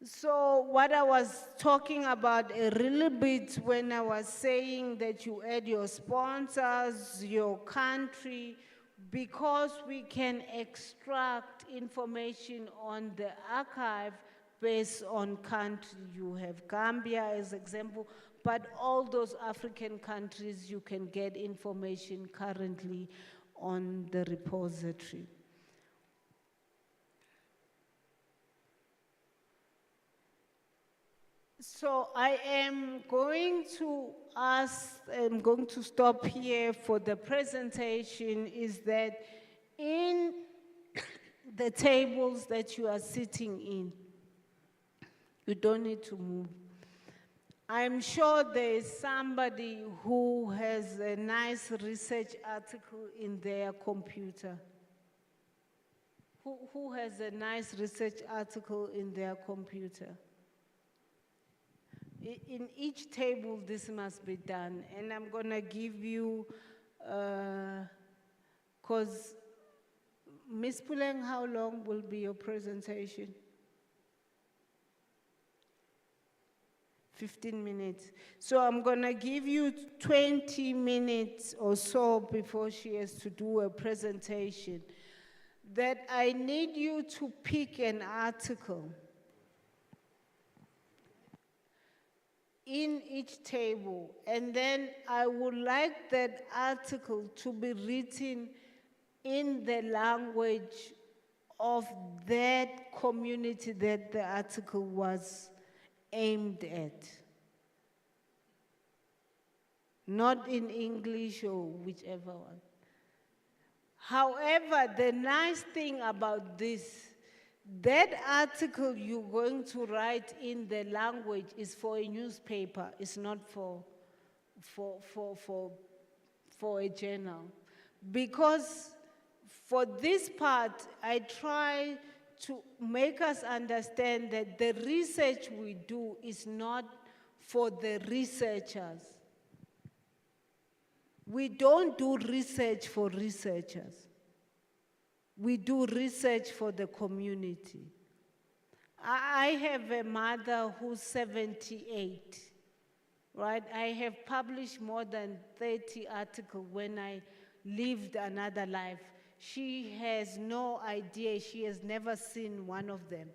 So what I was talking about a little bit when I was saying that you add your sponsors, your country, because we can extract information on the archive based on country. You have Gambia as example, but all those African countries you can get information currently on the repository. So I am going to I'm going to stop here for the presentation, is that in the tables that you are sitting in, you don't need to move. I'm sure there is somebody who has a nice research article in their computer. Who has a nice research article in their computer? In each table, this must be done. And I'm going to give you, because Ms. Puleng, how long will be your presentation? 15 minutes. So I'm going to give you 20 minutes or so before she has to do a presentation, that I need you to pick an article in each table, and then I would like that article to be written in the language of that community that the article was aimed at. Not in English or whichever one. However, the nice thing about this, that article you're going to write in the language is for a newspaper. It's not for a journal. Because for this part, I try to make us understand that the research we do is not for the researchers. We don't do research for researchers. We do research for the community. I have a mother who's 78, right? I have published more than 30 articles when I lived another life. She has no idea, she has never seen one of them.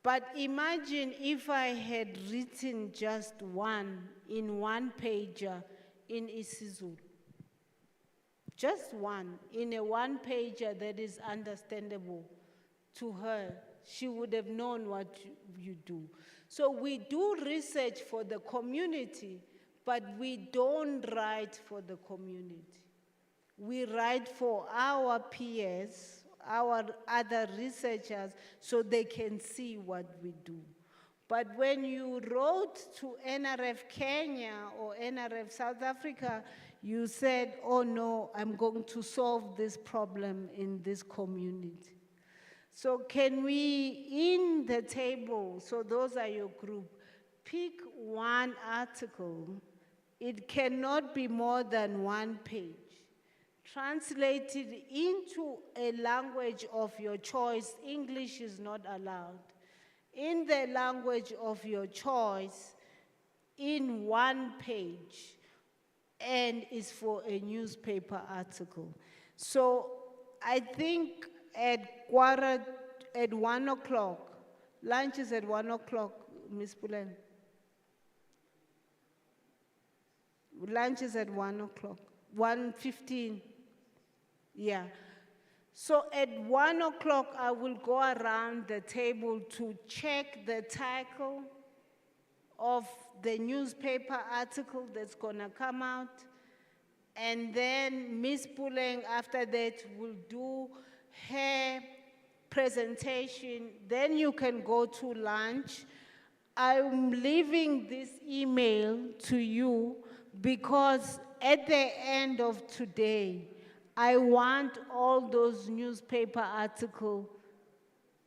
But imagine if I had written just one in one pager in isiZulu. Just one, in a one pager that is understandable to her. She would have known what you do. So we do research for the community, but we don't write for the community. We write for our peers, our other researchers, so they can see what we do. But when you wrote to NRF Kenya or NRF South Africa, you said, oh no, I'm going to solve this problem in this community. So can we, in the table, so those are your group, pick one article. It cannot be more than one page. Translate it into a language of your choice. English is not allowed. In the language of your choice, in one page and is for a newspaper article. So I think at 1 o'clock, lunch is at 1 o'clock, Ms. Pulen. Lunch is at 1 o'clock, 1:15, yeah. So at 1 o'clock, I will go around the table to check the title of the newspaper article that's gonna come out. And then Ms. Puleng, after that, will do her presentation. Then you can go to lunch. I'm leaving this email to you because at the end of today, I want all those newspaper articles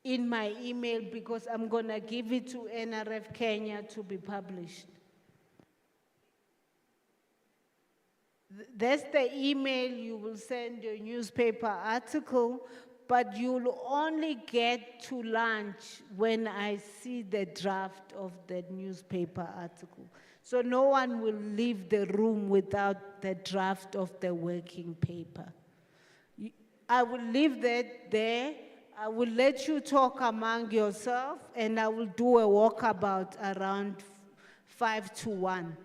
in my email because I'm gonna give it to NRF Kenya to be published. That's the email you will send your newspaper article, but you'll only get to lunch when I see the draft of the newspaper article. So no one will leave the room without the draft of the working paper. I will leave that there. I will let you talk among yourself, and I will do a walkabout around 5 to 1.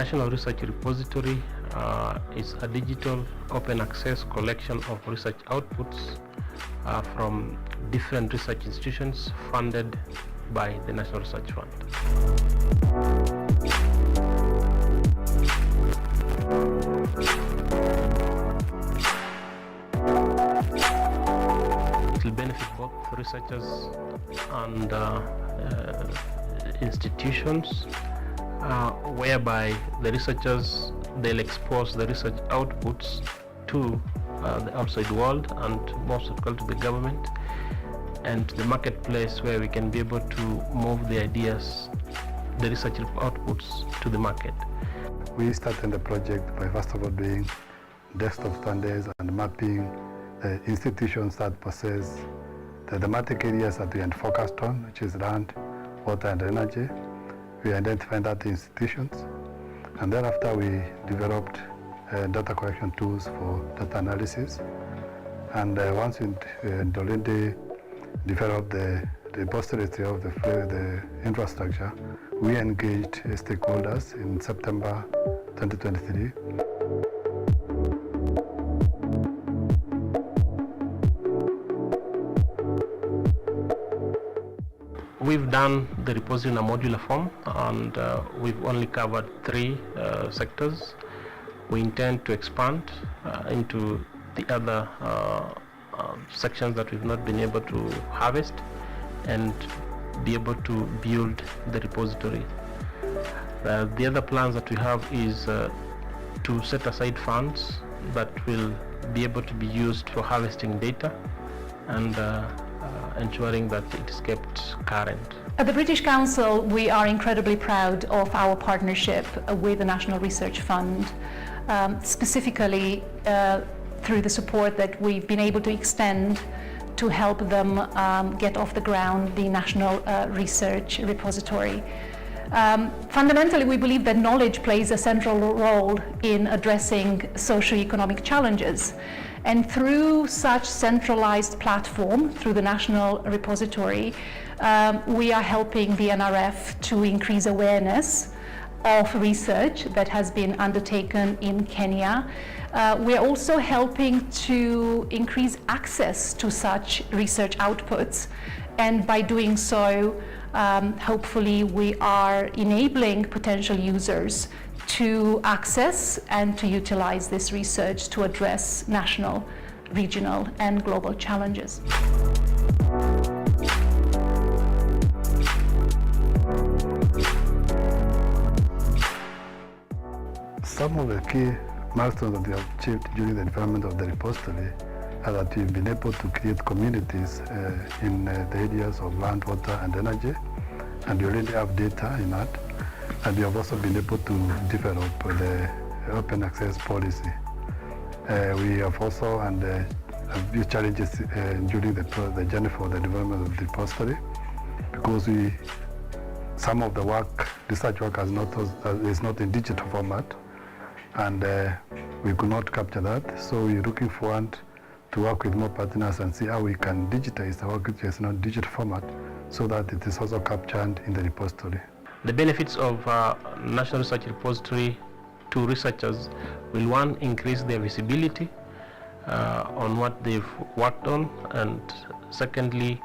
National Research Repository is a digital open access collection of research outputs from different research institutions funded by the National Research Fund. It will benefit both researchers and institutions, whereby the researchers, they'll expose the research outputs to the outside world, and most of all to the government and the marketplace, where we can be able to move the ideas, the research outputs to the market. We started the project by first of all doing desktop standards and mapping the institutions that possess the thematic areas that we had focused on, which is land, water and energy. We identified that institutions, and thereafter we developed data collection tools for data analysis. And once we already developed the repository of the infrastructure, we engaged stakeholders in September 2023. We've done the repository in a modular form, and we've only covered 3 sectors. We intend to expand into the other sections that we've not been able to harvest, and be able to build the repository. The other plans that we have is to set aside funds that will be able to be used for harvesting data and ensuring that it is kept current. At the British Council, we are incredibly proud of our partnership with the National Research Fund, specifically through the support that we've been able to extend to help them get off the ground the National Research Repository. Fundamentally, we believe that knowledge plays a central role in addressing socio-economic challenges. And through such centralized platform, through the National Repository, we are helping the NRF to increase awareness of research that has been undertaken in Kenya. We are also helping to increase access to such research outputs, and by doing so, hopefully we are enabling potential users to access and to utilize this research to address national, regional, and global challenges. Some of the key milestones that we have achieved during the development of the repository are that we've been able to create communities in the areas of land, water, and energy, and we already have data in that. And we have also been able to develop the open access policy. We have also had a few challenges during the journey for the development of the repository, because some of the work, research work, is not in digital format, and we could not capture that. So we're looking forward to work with more partners and see how we can digitize the work which is not digital format, so that it is also captured in the repository. The benefits of National Research Repository to researchers will, one, increase their visibility on what they've worked on, and secondly,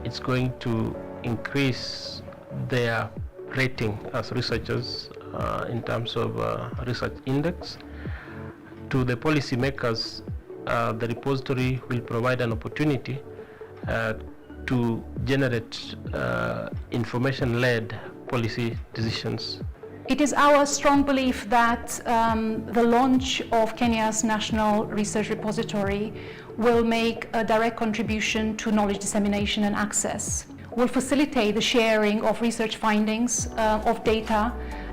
it's going to increase their rating as researchers in terms of research index. To the policymakers, the repository will provide an opportunity to generate information-led policy decisions. It is our strong belief that the launch of Kenya's National Research Repository will make a direct contribution to knowledge dissemination and access, will facilitate the sharing of research findings, of data,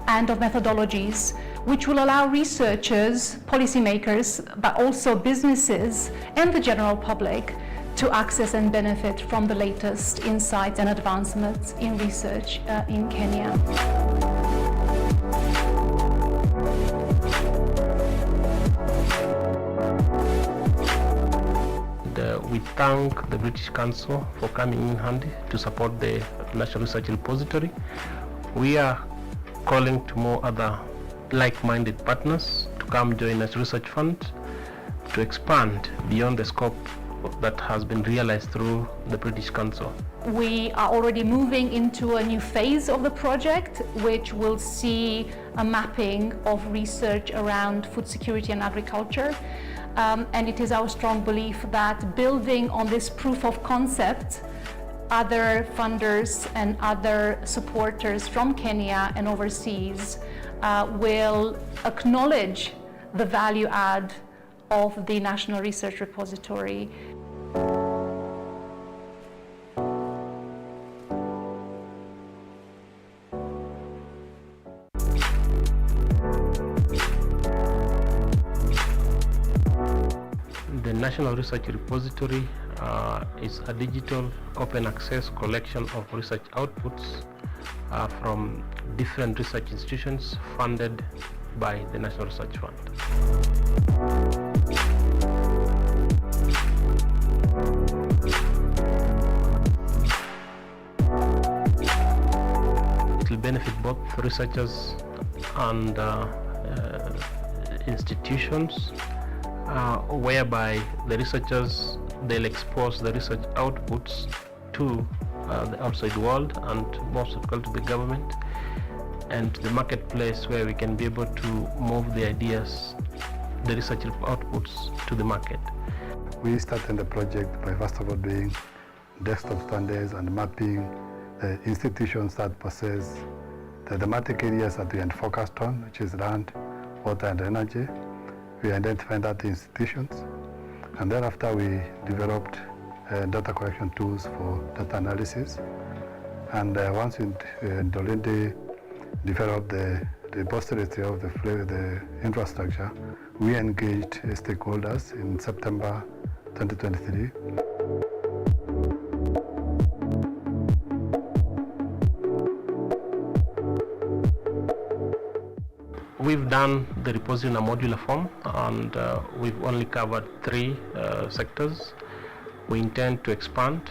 and of methodologies, which will allow researchers, policymakers, but also businesses and the general public to access and benefit from the latest insights and advancements in research in Kenya. We thank the British Council for coming in handy to support the National Research Repository. We are calling to more other like-minded partners to come join us research fund to expand beyond the scope that has been realized through the British Council. We are already moving into a new phase of the project, which will see a mapping of research around food security and agriculture. And it is our strong belief that building on this proof of concept, other funders and other supporters from Kenya and overseas will acknowledge the value add of the National Research Repository. The National Research Repository is a digital open access collection of research outputs from different research institutions funded by the National Research Fund. It will benefit both researchers and institutions, whereby the researchers, they'll expose the research outputs to the outside world and most particularly to the government and to the marketplace, where we can be able to move the ideas, the research outputs to the market. We started the project by first of all doing desktop standards and mapping the institutions that possess the thematic areas that we had focused on, which is land, water and energy. We identified that institutions, and thereafter we developed data collection tools for data analysis. And once we already developed the repository of the infrastructure, we engaged stakeholders in September 2023. We've done the repository in a modular form, and we've only covered 3 sectors. We intend to expand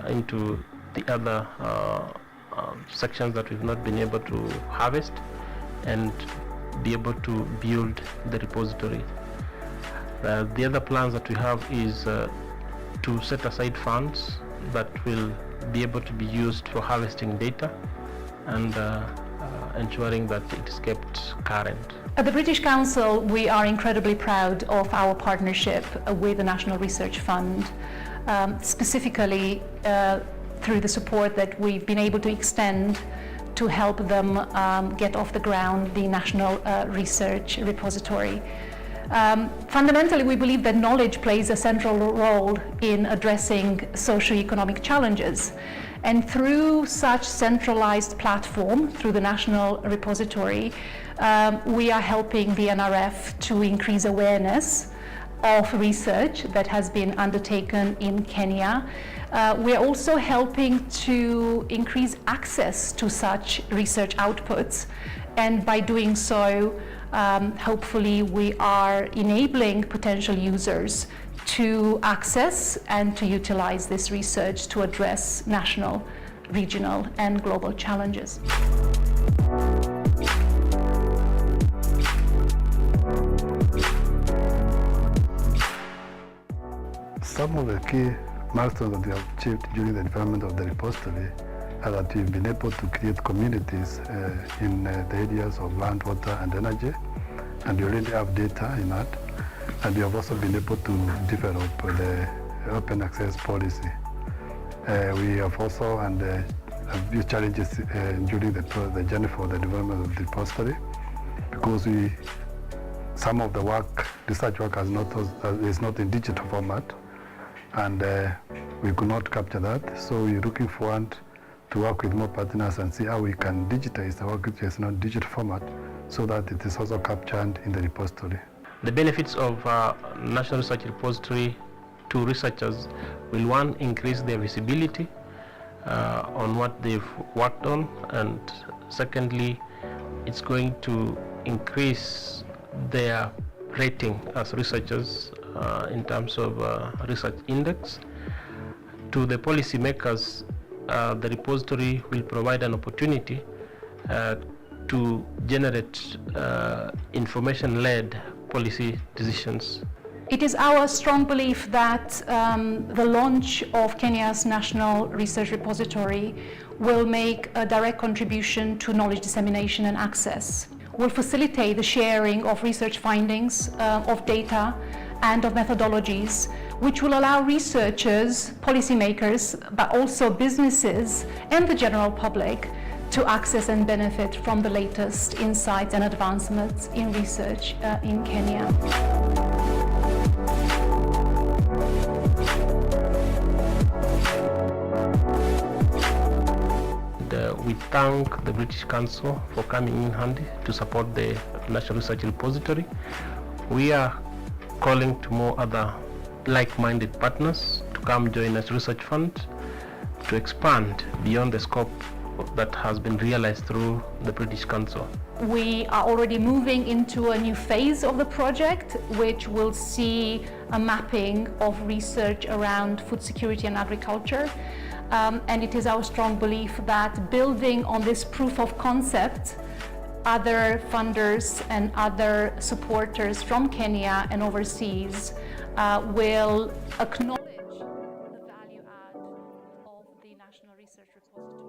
into the other sections that we've not been able to harvest and be able to build the repository. The other plans that we have is to set aside funds that will be able to be used for harvesting data and ensuring that it is kept current. At the British Council, we are incredibly proud of our partnership with the National Research Fund, specifically through the support that we've been able to extend to help them get off the ground the National Research Repository. Fundamentally, we believe that knowledge plays a central role in addressing socio-economic challenges. And through such centralized platform, through the National Repository, we are helping the NRF to increase awareness of research that has been undertaken in Kenya. We are also helping to increase access to such research outputs, and by doing so, hopefully we are enabling potential users to access and to utilize this research to address national, regional, and global challenges. Some of the key milestones that we have achieved during the development of the repository are that we've been able to create communities in the areas of land, water and energy, and we already have data in that. And we have also been able to develop the open access policy. We have also a few challenges during the journey for the development of the repository, because some of the research work is not in digital format, and we could not capture that. So we're looking forward to work with more partners and see how we can digitize the work which is not digital format, so that it is also captured in the repository. The benefits of National Research Repository to researchers will, one, increase their visibility on what they've worked on, and secondly, it's going to increase their rating as researchers in terms of research index. To the policymakers, the repository will provide an opportunity to generate information-led policy decisions. It is our strong belief that the launch of Kenya's National Research Repository will make a direct contribution to knowledge dissemination and access, will facilitate the sharing of research findings, of data, and of methodologies, which will allow researchers, policymakers, but also businesses and the general public to access and benefit from the latest insights and advancements in research in Kenya. We thank the British Council for coming in handy to support the National Research Repository. We are calling to more other like-minded partners to come join us Research Fund to expand beyond the scope that has been realized through the British Council. We are already moving into a new phase of the project, which will see a mapping of research around food security and agriculture. And it is our strong belief that building on this proof of concept, other funders and other supporters from Kenya and overseas will acknowledge the value add of the National Research Repository.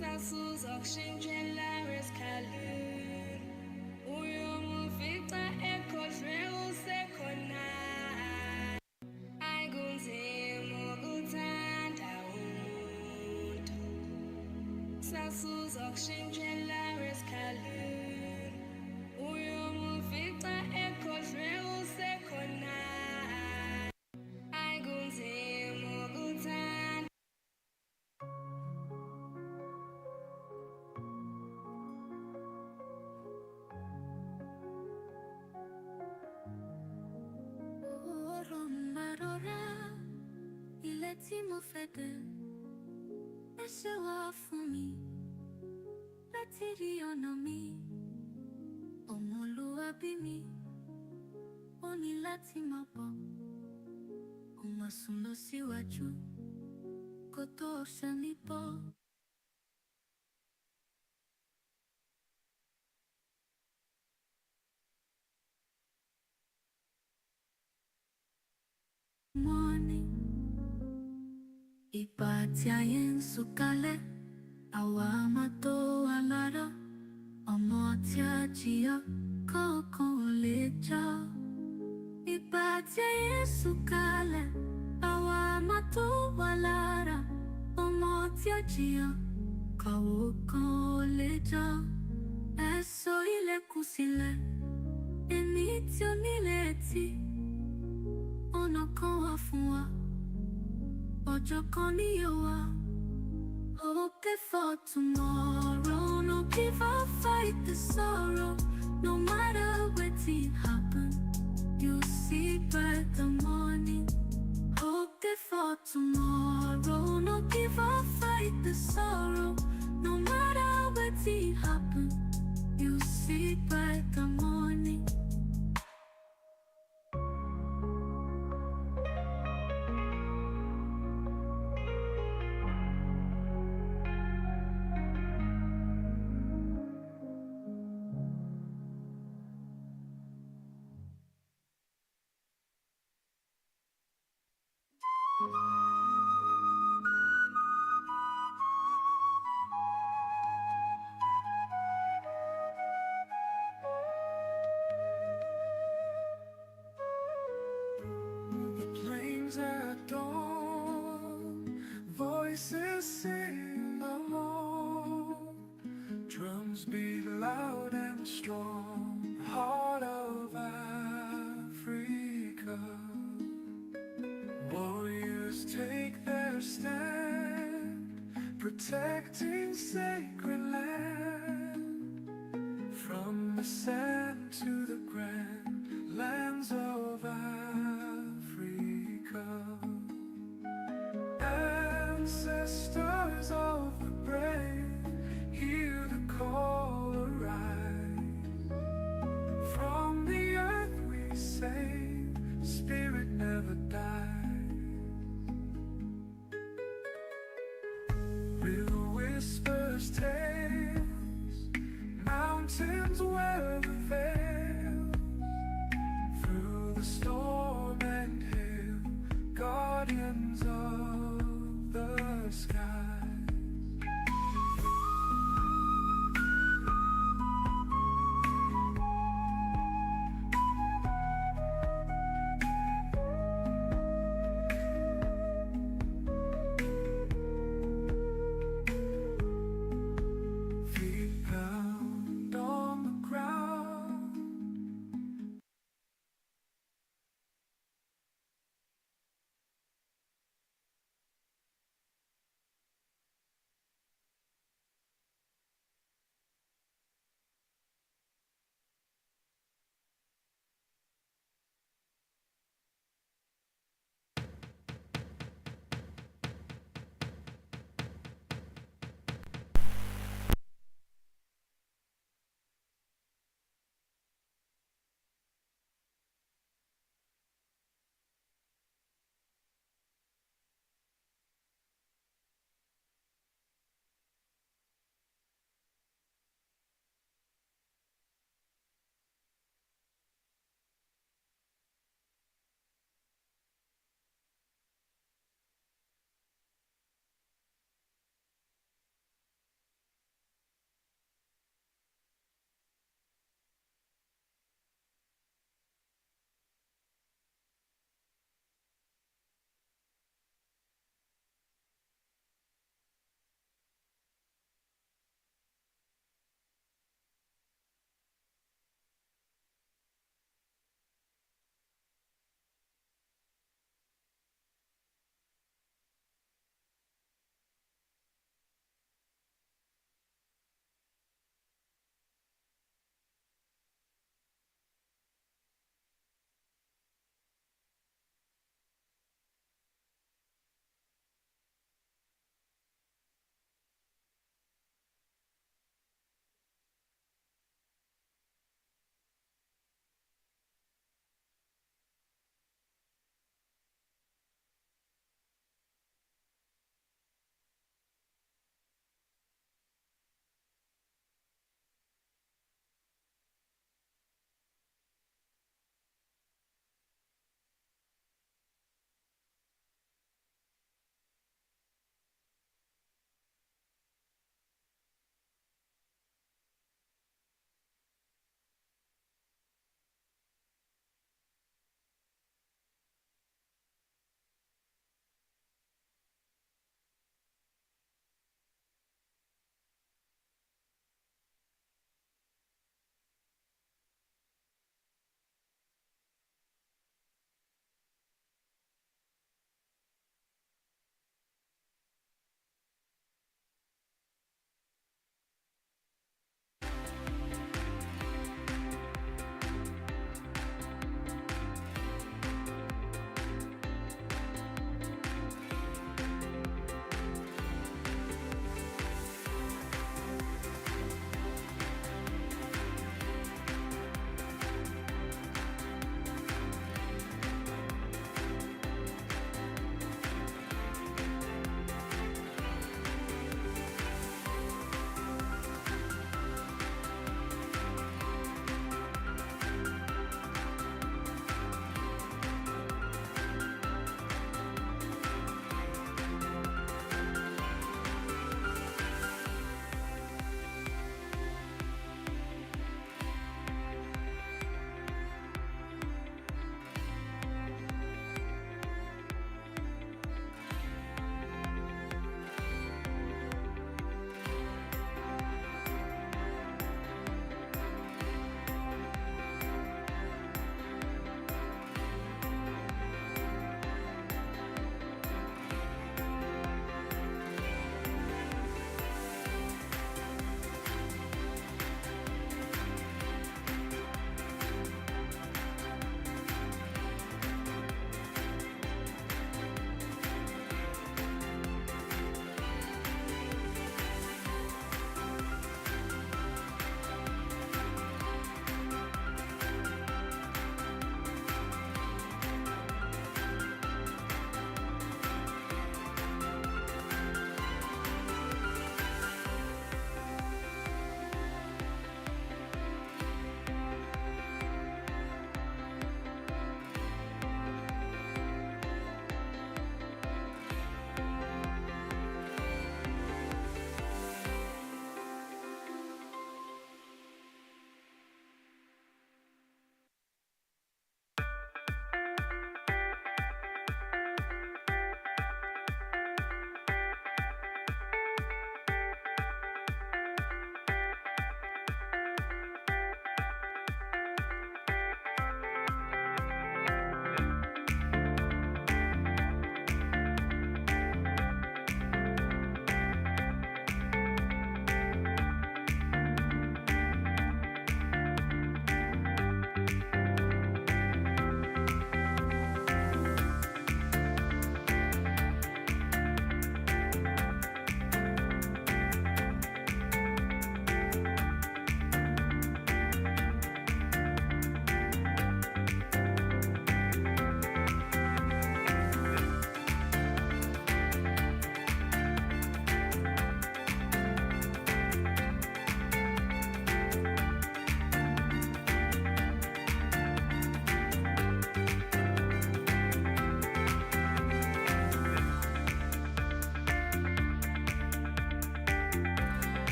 Sakuzokushintshela esikhaleni uyomufica ekhohlwe usekhona ayikunzima ukuthanda umuntu Sakuzokushintshela esikhaleni uyomufica ekhohlwe usekhona ayikunzima ukuthanda Ese wà fún mi láti rí ọ̀nà mi ọmọlúwàbí mi ó ní láti máa bọ̀ ó máa sún lọ síwájú kó tó ṣẹ́ni bọ́. Morning. Ìgbà tí ayé ń sọ̀kalẹ̀, àwa máa tó wà lára. Ọmọ tí a jìyà kọ̀ọ̀kan ò lè já. Ìgbà tí ayé ń sọ̀kalẹ̀, àwa máa tó wà lára. Ọmọ tí a jìyà kọ̀ọ̀kan ò lè já. Ẹ sọ ilẹ̀kùn sílẹ̀, ẹni tí ó nílẹ̀ etí. Ọ̀nà kan wà fún wa. Ọjọ́ kan ni yóò wá. Hope for tomorrow. No give up, fight the sorrow. No matter what it happen, you'll see by the morning. Hope for tomorrow. No give up, fight the sorrow. No matter what it happen, you'll see by the morning. The plains at dawn, voices sing along, drums beat loud and strong, heart of Africa. Warriors take their stand, protecting sacred land, from the sand to the grand lands of Africa. Ancestors of the brave, hear the call arise. From the earth we save, spirit never dies. River whispers tales, mountains wear the veil. Through the storm and hail, guardians of the skies. Feet pound on the ground,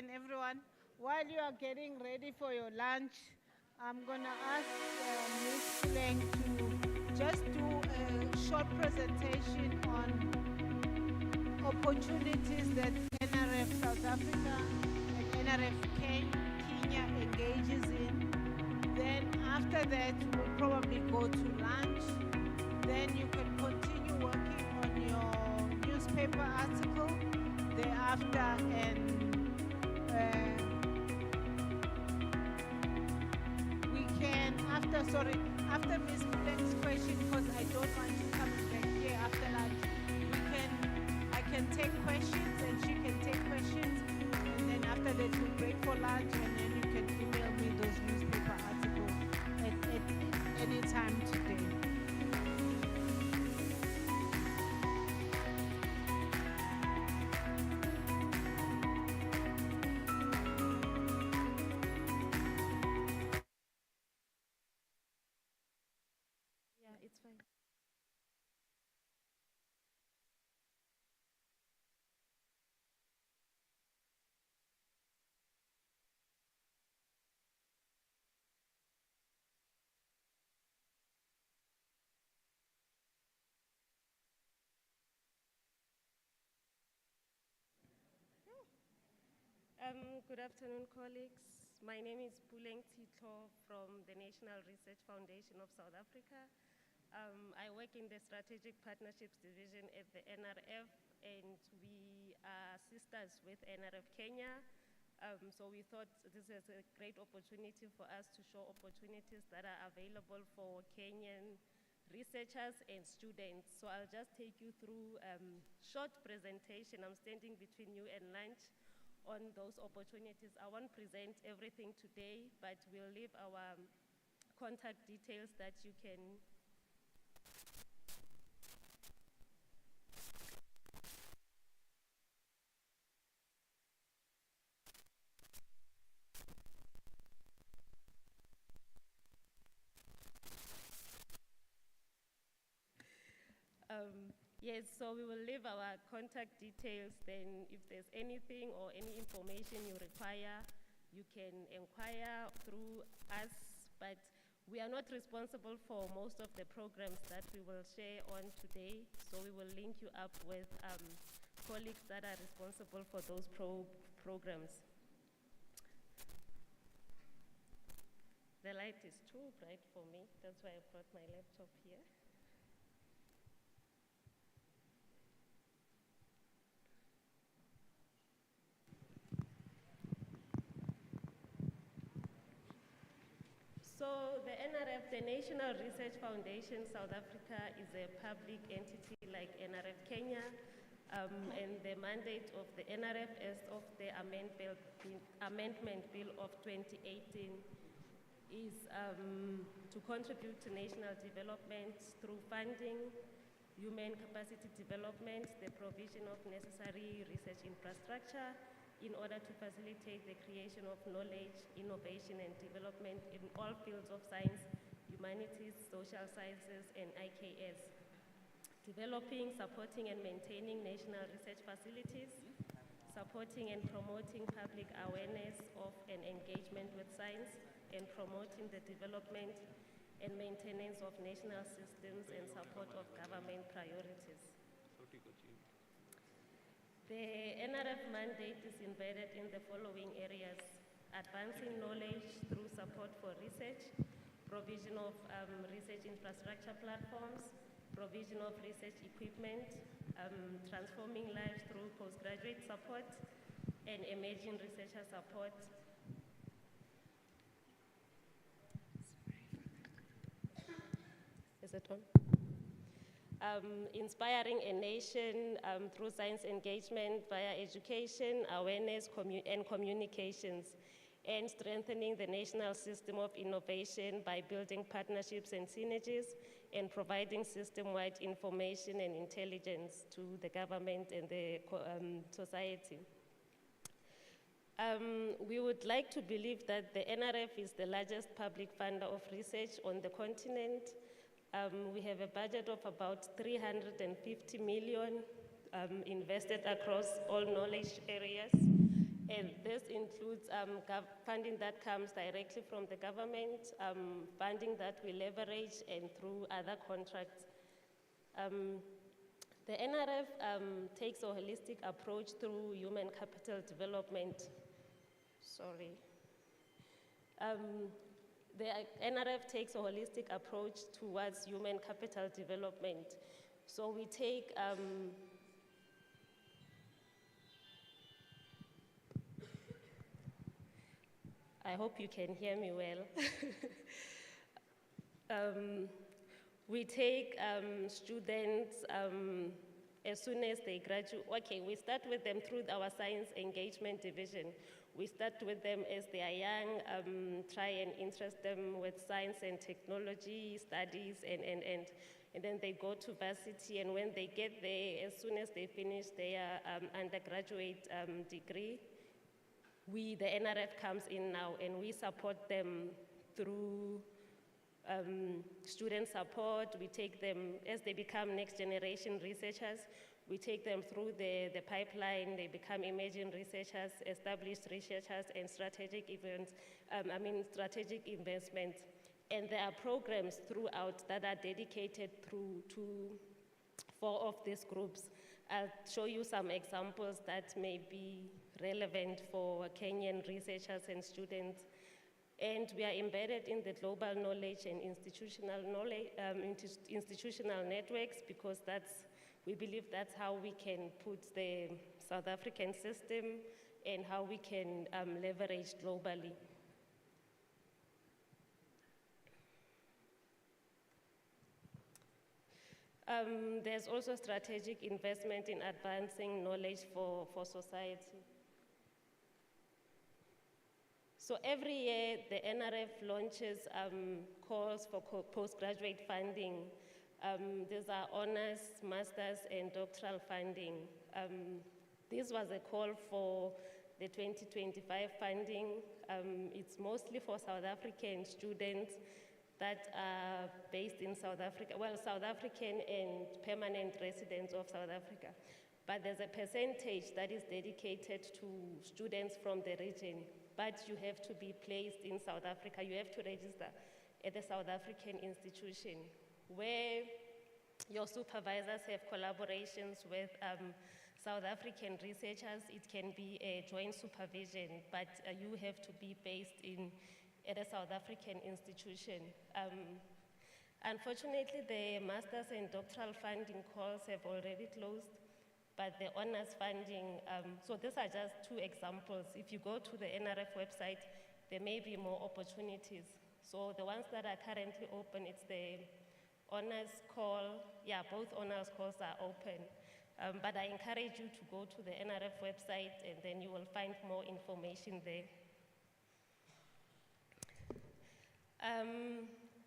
again, everyone. While you are getting ready for your lunch, I'm going to ask Ms. Puleng to just do a short presentation on opportunities that NRF South Africa and NRF Kenya engages in. Then after that, we'll probably go to lunch. Then you can continue working on your newspaper article thereafter, and we can, after Ms. Puleng's question, because I don't want you coming back here after lunch, I can take questions and she can take questions, and then after that we'll break for lunch, and then you can email me those newspaper articles at any time today. Yeah, it's fine. Good afternoon, colleagues. My name is Puleng Titlo from the National Research Foundation of South Africa. I work in the Strategic Partnerships Division at the NRF, and we are sisters with NRF Kenya. So we thought this is a great opportunity for us to show opportunities that are available for Kenyan researchers and students. So I'll just take you through a short presentation. I'm standing between you and lunch on those opportunities. I won't present everything today, but we'll leave our contact details that you can yes, so we will leave our contact details. Then if there's anything or any information you require, you can inquire through us. But we are not responsible for most of the programs that we will share on today. So we will link you up with colleagues that are responsible for those programs. The light is too bright for me. That's why I brought my laptop here. So the NRF, the National Research Foundation South Africa, is a public entity like NRF Kenya, and the mandate of the NRF as of the Amendment Bill of 2018 is to contribute to national development through funding, human capacity development, the provision of necessary research infrastructure, in order to facilitate the creation of knowledge, innovation, and development in all fields of science, humanities, social sciences, and IKS. Developing, supporting, and maintaining national research facilities, supporting and promoting public awareness of and engagement with science, and promoting the development and maintenance of national systems and support of government priorities. The NRF mandate is embedded in the following areas: advancing knowledge through support for research, provision of research infrastructure platforms, provision of research equipment, transforming lives through postgraduate support, and emerging researcher support. Is it on? Inspiring a nation through science engagement via education, awareness, and communications, and strengthening the national system of innovation by building partnerships and synergies, and providing system-wide information and intelligence to the government and the society. We would like to believe that the NRF is the largest public funder of research on the continent. We have a budget of about 350 million invested across all knowledge areas, And this includes funding that comes directly from the government, funding that we leverage, and through other contracts. The NRF takes a holistic approach through human capital development. Sorry. The NRF takes a holistic approach towards human capital development. So we take I hope you can hear me well. We take students as soon as they graduate. Okay, we start with them through our science engagement division. We start with them as they are young, try and interest them with science and technology studies, and then they go to varsity, and when they get there, as soon as they finish their undergraduate degree, the NRF comes in now, and we support them through student support. We take them, as they become next generation researchers, we take them through the pipeline. They become emerging researchers, established researchers, and strategic investments. And there are programs throughout that are dedicated to 4 of these groups. I'll show you some examples that may be relevant for Kenyan researchers and students. And we are embedded in the global knowledge and institutional networks, because we believe that's how we can put the South African system and how we can leverage globally. There's also strategic investment in advancing knowledge for society. So every year, the NRF launches calls for postgraduate funding. These are honors, masters, and doctoral funding. This was a call for the 2025 funding. It's mostly for South African students that are based in South Africa, well, South African and permanent residents of South Africa. But there's a percentage that is dedicated to students from the region, but you have to be placed in South Africa. You have to register at the South African institution, where your supervisors have collaborations with South African researchers. It can be a joint supervision, but you have to be based at a South African institution. Unfortunately, the master's and doctoral funding calls have already closed, but the honors funding, so these are just 2 examples. If you go to the NRF website, there may be more opportunities. So the ones that are currently open, it's the honors call. Yeah, both honors calls are open. But I encourage you to go to the NRF website, and then you will find more information there.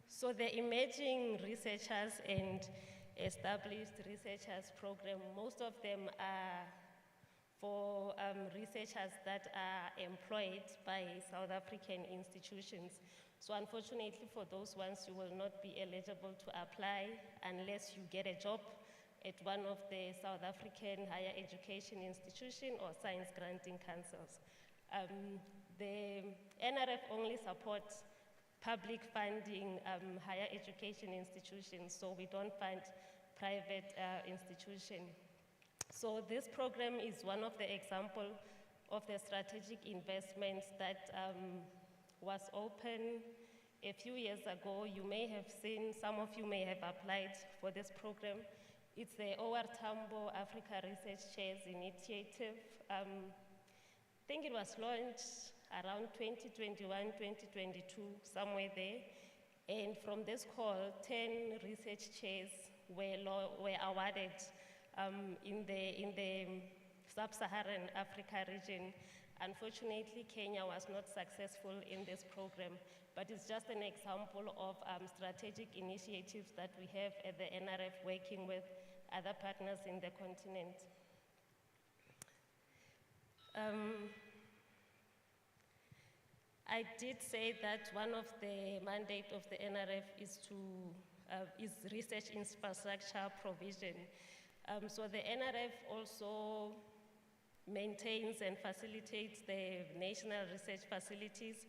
So the emerging researchers and established researchers program, most of them are for researchers that are employed by South African institutions. So unfortunately for those ones, you will not be eligible to apply unless you get a job at one of the South African higher education institution or science granting councils. The NRF only supports public funding higher education institutions, so we don't fund private institutions. So this program is one of the examples of the strategic investments that was open a few years ago. You may have seen, some of you may have applied for this program. It's the OR Tambo Africa Research Chairs Initiative. I think it was launched around 2021, 2022, somewhere there. And from this call, 10 research chairs were awarded in the sub-Saharan Africa region. Unfortunately, Kenya was not successful in this program, but it's just an example of strategic initiatives that we have at the NRF working with other partners in the continent. I did say that one of the mandate of the NRF is research infrastructure provision. So the NRF also maintains and facilitates the national research facilities.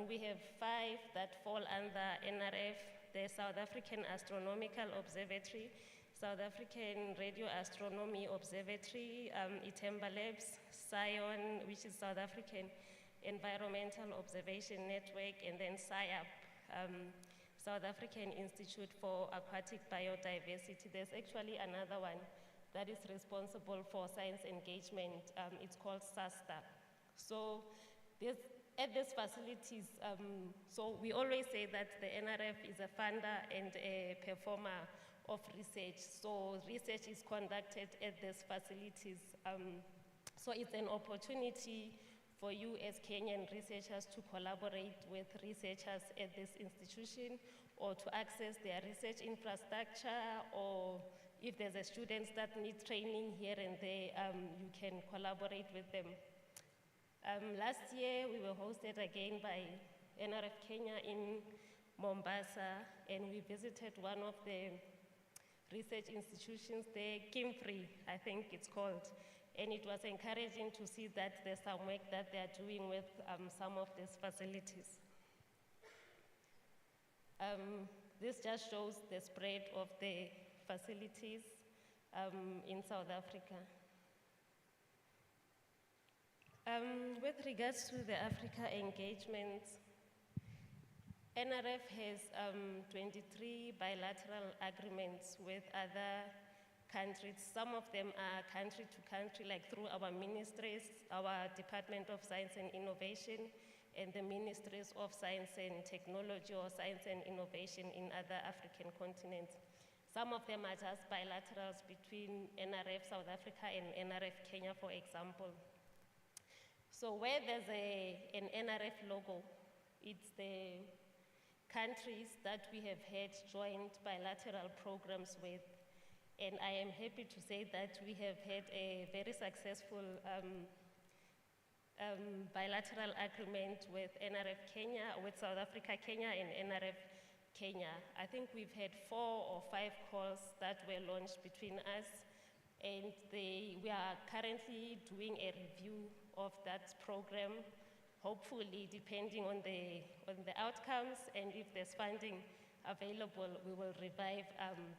We have 5 that fall under NRF: the South African Astronomical Observatory, South African Radio Astronomy Observatory, Itemba Labs, SCION, which is South African Environmental Observation Network, and then SciUp, South African Institute for Aquatic Biodiversity. There's actually another one that is responsible for science engagement. It's called SASTA. So at these facilities, so we always say that the NRF is a funder and a performer of research. So research is conducted at these facilities. So it's an opportunity for you as Kenyan researchers to collaborate with researchers at this institution, or to access their research infrastructure, or if there's a students that need training here and there, you can collaborate with them. Last year, we were hosted again by NRF Kenya in Mombasa, and we visited one of the research institutions there, Kimfrey, I think it's called. And it was encouraging to see that there's some work that they're doing with some of these facilities. This just shows the spread of the facilities in South Africa. With regards to the Africa engagements, NRF has 23 bilateral agreements with other countries. Some of them are country to country, like through our ministries, our Department of Science and Innovation, and the Ministries of Science and Technology, or Science and Innovation in other African continents. Some of them are just bilaterals between NRF South Africa and NRF Kenya, for example. So where there's an NRF logo, it's the countries that we have had joint bilateral programs with. And I am happy to say that we have had a very successful bilateral agreement with NRF Kenya, with South Africa Kenya, and NRF Kenya. I think we've had 4 or 5 calls that were launched between us, and we are currently doing a review of that program. Hopefully, depending on the outcomes, and if there's funding available, we will revive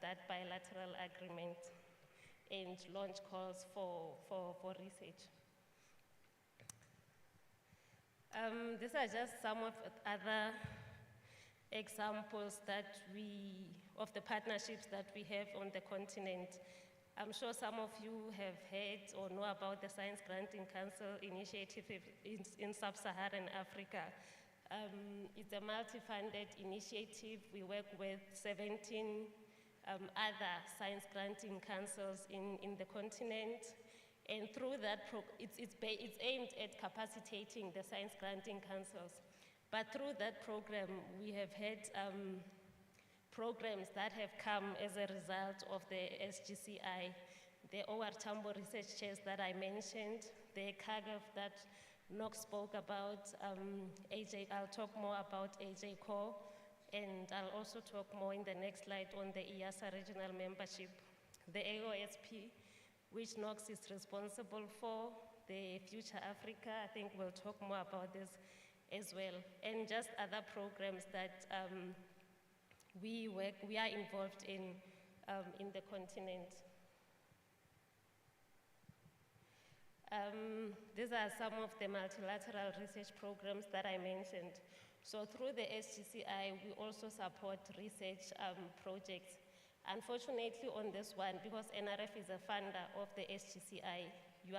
that bilateral agreement and launch calls for research. These are just some of other examples of the partnerships that we have on the continent. I'm sure some of you have heard or know about the Science Granting Council initiative in Sub-Saharan Africa. It's a multi-funded initiative. We work with 17 other science granting councils in the continent. And through that, it's aimed at capacitating the science granting councils. But through that program, we have had programs that have come as a result of the SGCI, the OR Tambo research chairs that I mentioned, the CAGF that Knox spoke about, I'll talk more about AJ Core, and I'll also talk more in the next slide on the EASA regional membership, the AOSP, which Knox is responsible for, the Future Africa. I think we'll talk more about this as well, and just other programs that we are involved in the continent. These are some of the multilateral research programs that I mentioned. So through the SGCI, we also support research projects. Unfortunately on this one, because NRF is a funder of the SGCI, we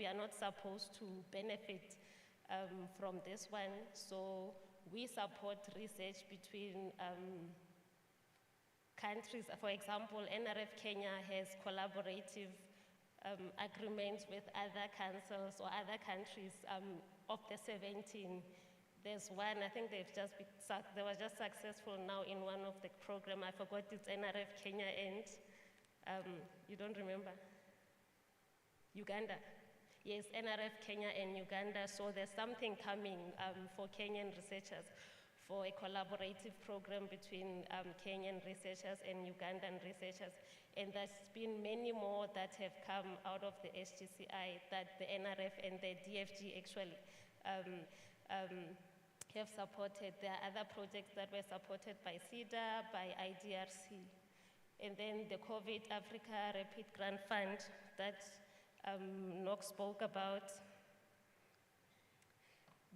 are not supposed to benefit from this one. So we support research between countries. For example, NRF Kenya has collaborative agreements with other councils or other countries. Of the 17, there's one, I think they were just successful now in one of the program. I forgot it's NRF Kenya and, you don't remember? Uganda. Yes, NRF Kenya and Uganda. So there's something coming for Kenyan researchers for a collaborative program between Kenyan researchers and Ugandan researchers. And there's been many more that have come out of the SGCI that the NRF and the DFG actually have supported. There are other projects that were supported by CEDA, by IDRC. And then the COVID Africa Rapid Grant Fund that Nox spoke about.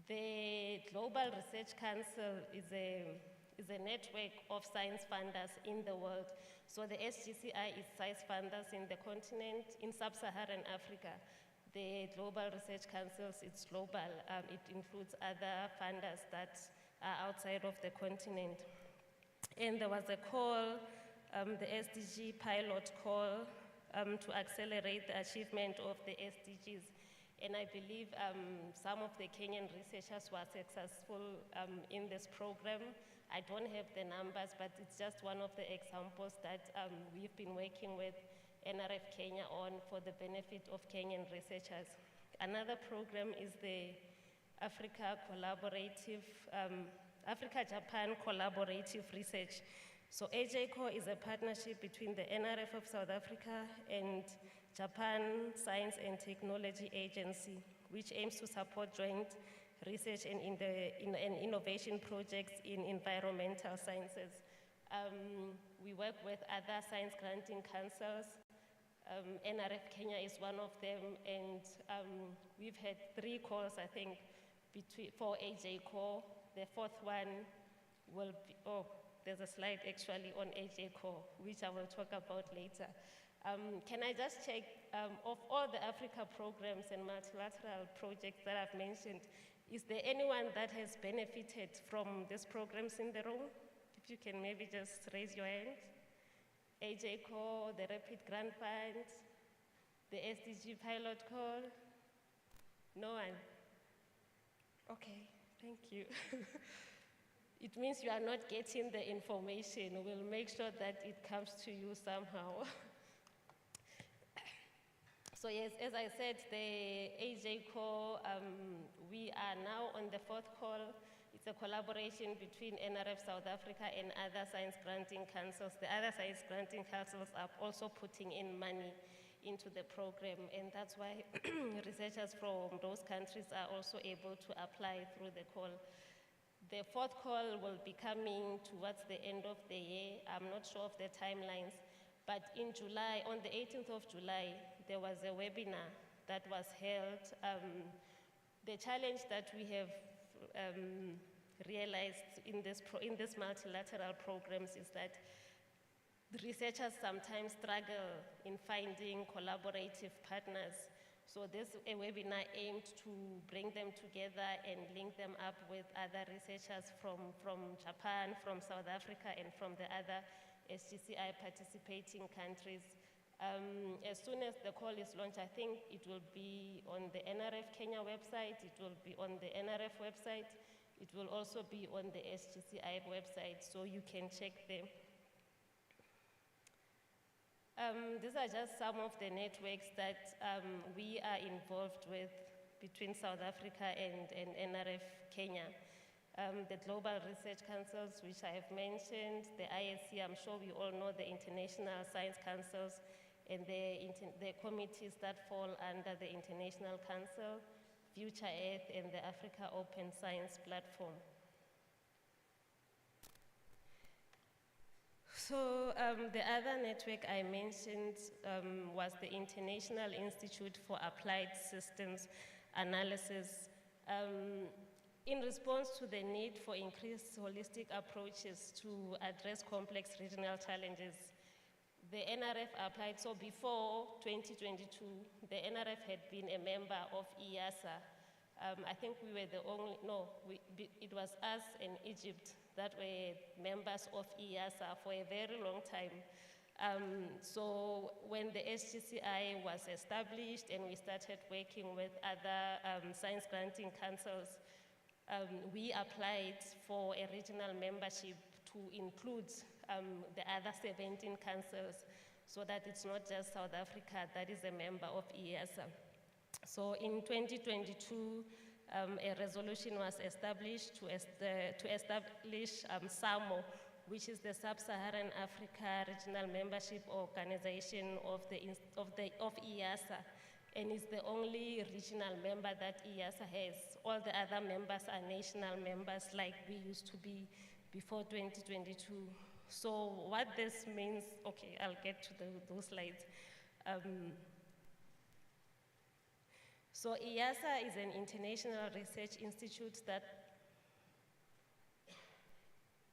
The Global Research Council is a network of science funders in the world. So the SGCI is science funders in the continent, in sub-Saharan Africa. The Global Research Council, it's global. It includes other funders that are outside of the continent. And there was a call, the SDG pilot call, to accelerate the achievement of the SDGs. And I believe some of the Kenyan researchers were successful in this program. I don't have the numbers, but it's just one of the examples that we've been working with NRF Kenya on for the benefit of Kenyan researchers. Another program is the Africa-Japan Collaborative Research. So AJCO is a partnership between the NRF of South Africa and Japan Science and Technology Agency, which aims to support joint research and innovation projects in environmental sciences. We work with other science granting councils. NRF Kenya is one of them, and we've had 3 calls, I think, for AJCO. The 4th one will be, there's a slide actually on AJCO, which I will talk about later. Can I just check, of all the Africa programs and multilateral projects that I've mentioned, is there anyone that has benefited from these programs in the room? If you can maybe just raise your hand. AJCO, the Rapid Grant Fund, the SDG pilot call? No one? Okay, thank you. It means you are not getting the information. We'll make sure that it comes to you somehow. So yes, as I said, the AJCO, we are now on the 4th call. It's a collaboration between NRF South Africa and other science granting councils. The other science granting councils are also putting in money into the program, and that's why researchers from those countries are also able to apply through the call. The 4th call will be coming towards the end of the year. I'm not sure of the timelines, but in July, on the 18th of July, there was a webinar that was held. The challenge that we have realized in this multilateral programs is that the researchers sometimes struggle in finding collaborative partners. So this is a webinar aimed to bring them together and link them up with other researchers from Japan, from South Africa, and from the other SGCI participating countries. As soon as the call is launched, I think it will be on the NRF Kenya website, it will be on the NRF website, it will also be on the SGCI website, so you can check them. These are just some of the networks that we are involved with between South Africa and NRF Kenya. The Global Research Councils, which I have mentioned, the ISC, I'm sure we all know the International Science Councils, and the committees that fall under the International Council, Future Earth, and the Africa Open Science Platform. So the other network I mentioned was the International Institute for Applied Systems Analysis. In response to the need for increased holistic approaches to address complex regional challenges, the NRF applied. So before 2022, the NRF had been a member of EASA. I think we were the only, it was us and Egypt that were members of EASA for a very long time. So when the SGCI was established and we started working with other science granting councils, we applied for a regional membership to include the other 17 councils, so that it's not just South Africa that is a member of EASA. So in 2022, a resolution was established to establish SAMO, which is the Sub-Saharan Africa Regional Membership Organization of EASA, and is the only regional member that EASA has. All the other members are national members like we used to be before 2022. So what this means, okay, I'll get to those slides. So EASA is an international research institute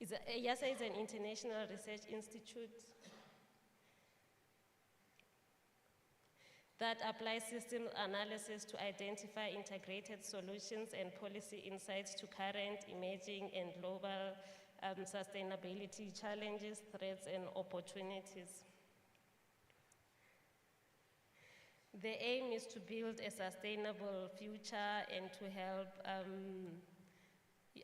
EASA is an international research institute that applies system analysis to identify integrated solutions and policy insights to current, emerging, and global sustainability challenges, threats, and opportunities. The aim is to build a sustainable future and to help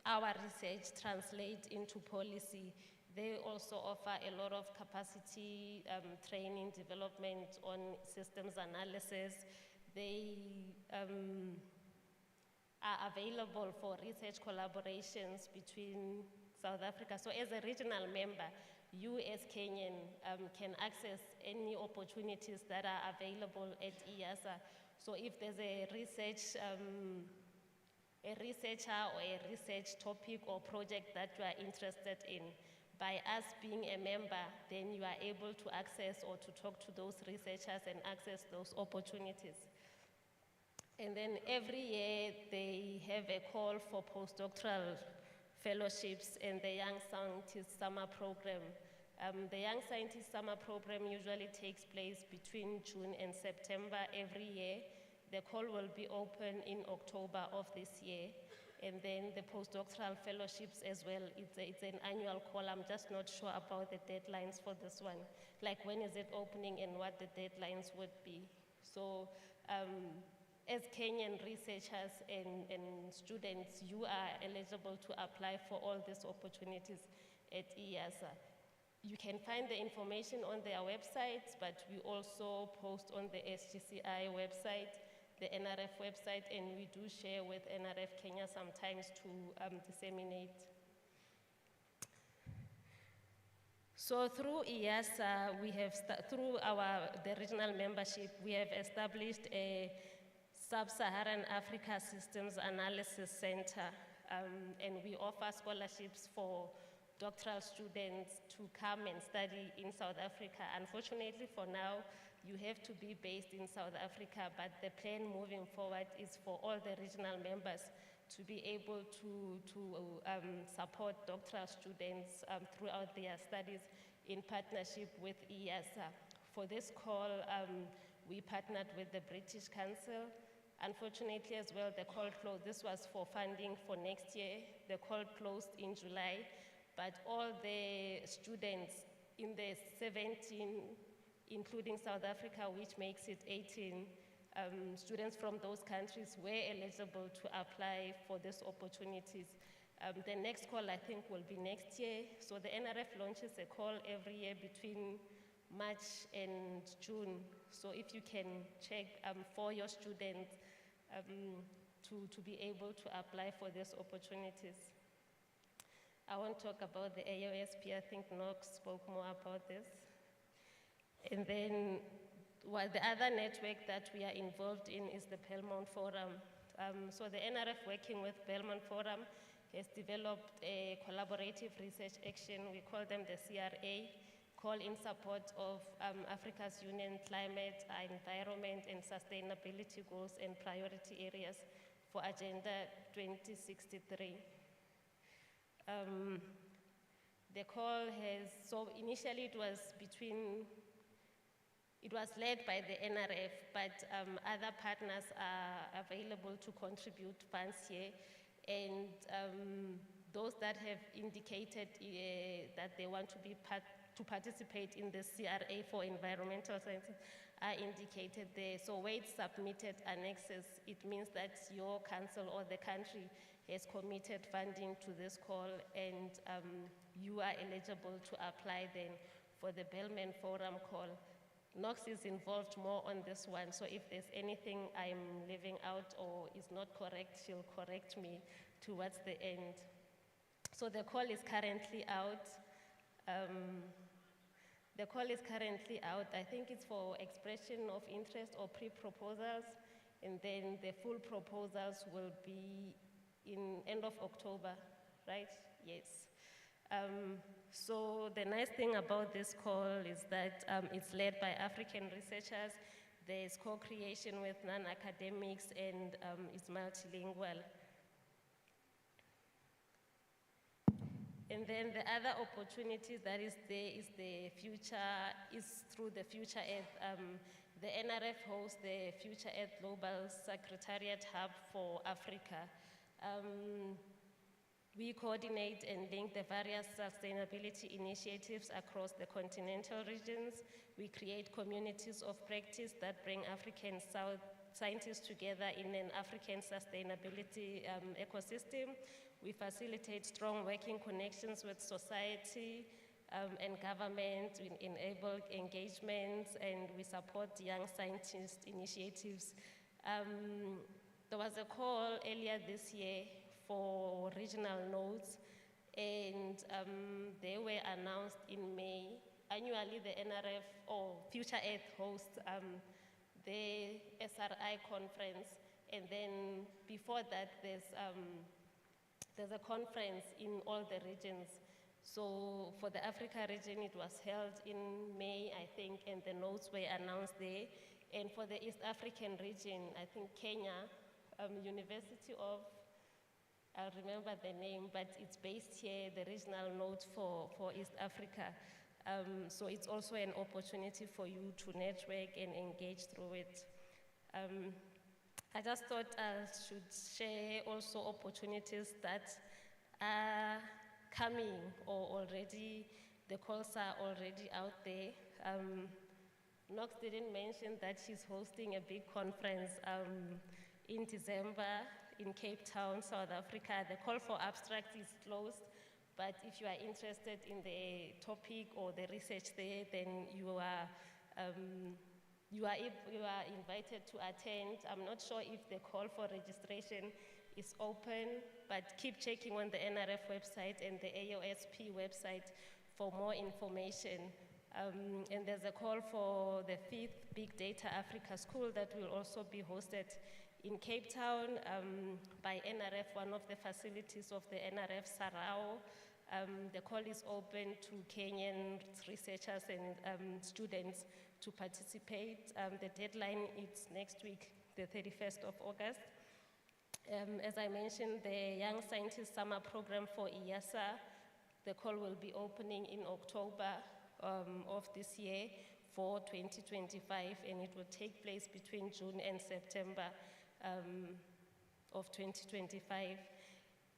our research translate into policy. They also offer a lot of capacity training, development on systems analysis. They are available for research collaborations between South Africa. So as a regional member, you as Kenyan can access any opportunities that are available at EASA. So if there's a researcher or a research topic or project that you are interested in, by us being a member, then you are able to access or to talk to those researchers and access those opportunities. And then every year they have a call for postdoctoral fellowships and the Young Scientist Summer Program. The Young Scientist Summer Program usually takes place between June and September every year. The call will be open in October of this year. And then the postdoctoral fellowships as well, it's an annual call. I'm just not sure about the deadlines for this one. Like when is it opening and what the deadlines would be. So as Kenyan researchers and students, you are eligible to apply for all these opportunities at EASA. You can find the information on their websites, but we also post on the SGCI website, the NRF website, and we do share with NRF Kenya sometimes to disseminate. So through EASA, we have, through the regional membership, we have established a Sub-Saharan Africa Systems Analysis Center, and we offer scholarships for doctoral students to come and study in South Africa. Unfortunately for now, you have to be based in South Africa, but the plan moving forward is for all the regional members to be able to support doctoral students throughout their studies in partnership with EASA. For this call, we partnered with the British Council. Unfortunately as well, the call closed. This was for funding for next year. The call closed in July, but all the students in the 17, including South Africa, which makes it 18, students from those countries were eligible to apply for these opportunities. The next call, I think, will be next year. So the NRF launches a call every year between March and June. So if you can check for your students to be able to apply for these opportunities. I won't talk about the AOSP. I think Knox spoke more about this. And then the other network that we are involved in is the Belmont Forum. So the NRF, working with Belmont Forum, has developed a collaborative research action. We call them the CRA, call in support of Africa's Union climate, environment, and sustainability goals and priority areas for Agenda 2063. The call has, so initially it was led by the NRF, but other partners are available to contribute funds here. And those that have indicated that they want to participate in the CRA for environmental sciences are indicated there. So where it's submitted annexes, it means that your council or the country has committed funding to this call, and you are eligible to apply then for the Belmont Forum call. Knox is involved more on this one, so if there's anything I'm leaving out or is not correct, she'll correct me towards the end. So the call is currently out. The call is currently out. I think it's for expression of interest or pre-proposals, and then the full proposals will be in end of October, right? Yes. So the nice thing about this call is that it's led by African researchers. There's co-creation with non-academics, and it's multilingual. And then the other opportunity that is there is through the Future Earth. The NRF hosts the Future Earth Global Secretariat Hub for Africa. We coordinate and link the various sustainability initiatives across the continental regions. We create communities of practice that bring African scientists together in an African sustainability ecosystem. We facilitate strong working connections with society and government. We enable engagements, and we support young scientist initiatives. There was a call earlier this year for regional nodes, and they were announced in May. Annually, the NRF or Future Earth hosts the SRI conference, and then before that, there's a conference in all the regions. So for the Africa region, it was held in May, I think, and the nodes were announced there. And for the East African region, I think Kenya, University of, I'll remember the name, but it's based here, the regional node for East Africa. So it's also an opportunity for you to network and engage through it. I just thought I should share also opportunities that are coming or already, the calls are already out there. Knox didn't mention that she's hosting a big conference in December in Cape Town, South Africa. The call for abstract is closed, but if you are interested in the topic or the research there, then you are invited to attend. I'm not sure if the call for registration is open, but keep checking on the NRF website and the AOSP website for more information. And there's a call for the 5th Big Data Africa School that will also be hosted in Cape Town by NRF, one of the facilities of the NRF Sarao. The call is open to Kenyan researchers and students to participate. The deadline is next week, the 31st of August. As I mentioned, the Young Scientist Summer Program for IASA, the call will be opening in October of this year for 2025, and it will take place between June and September of 2025.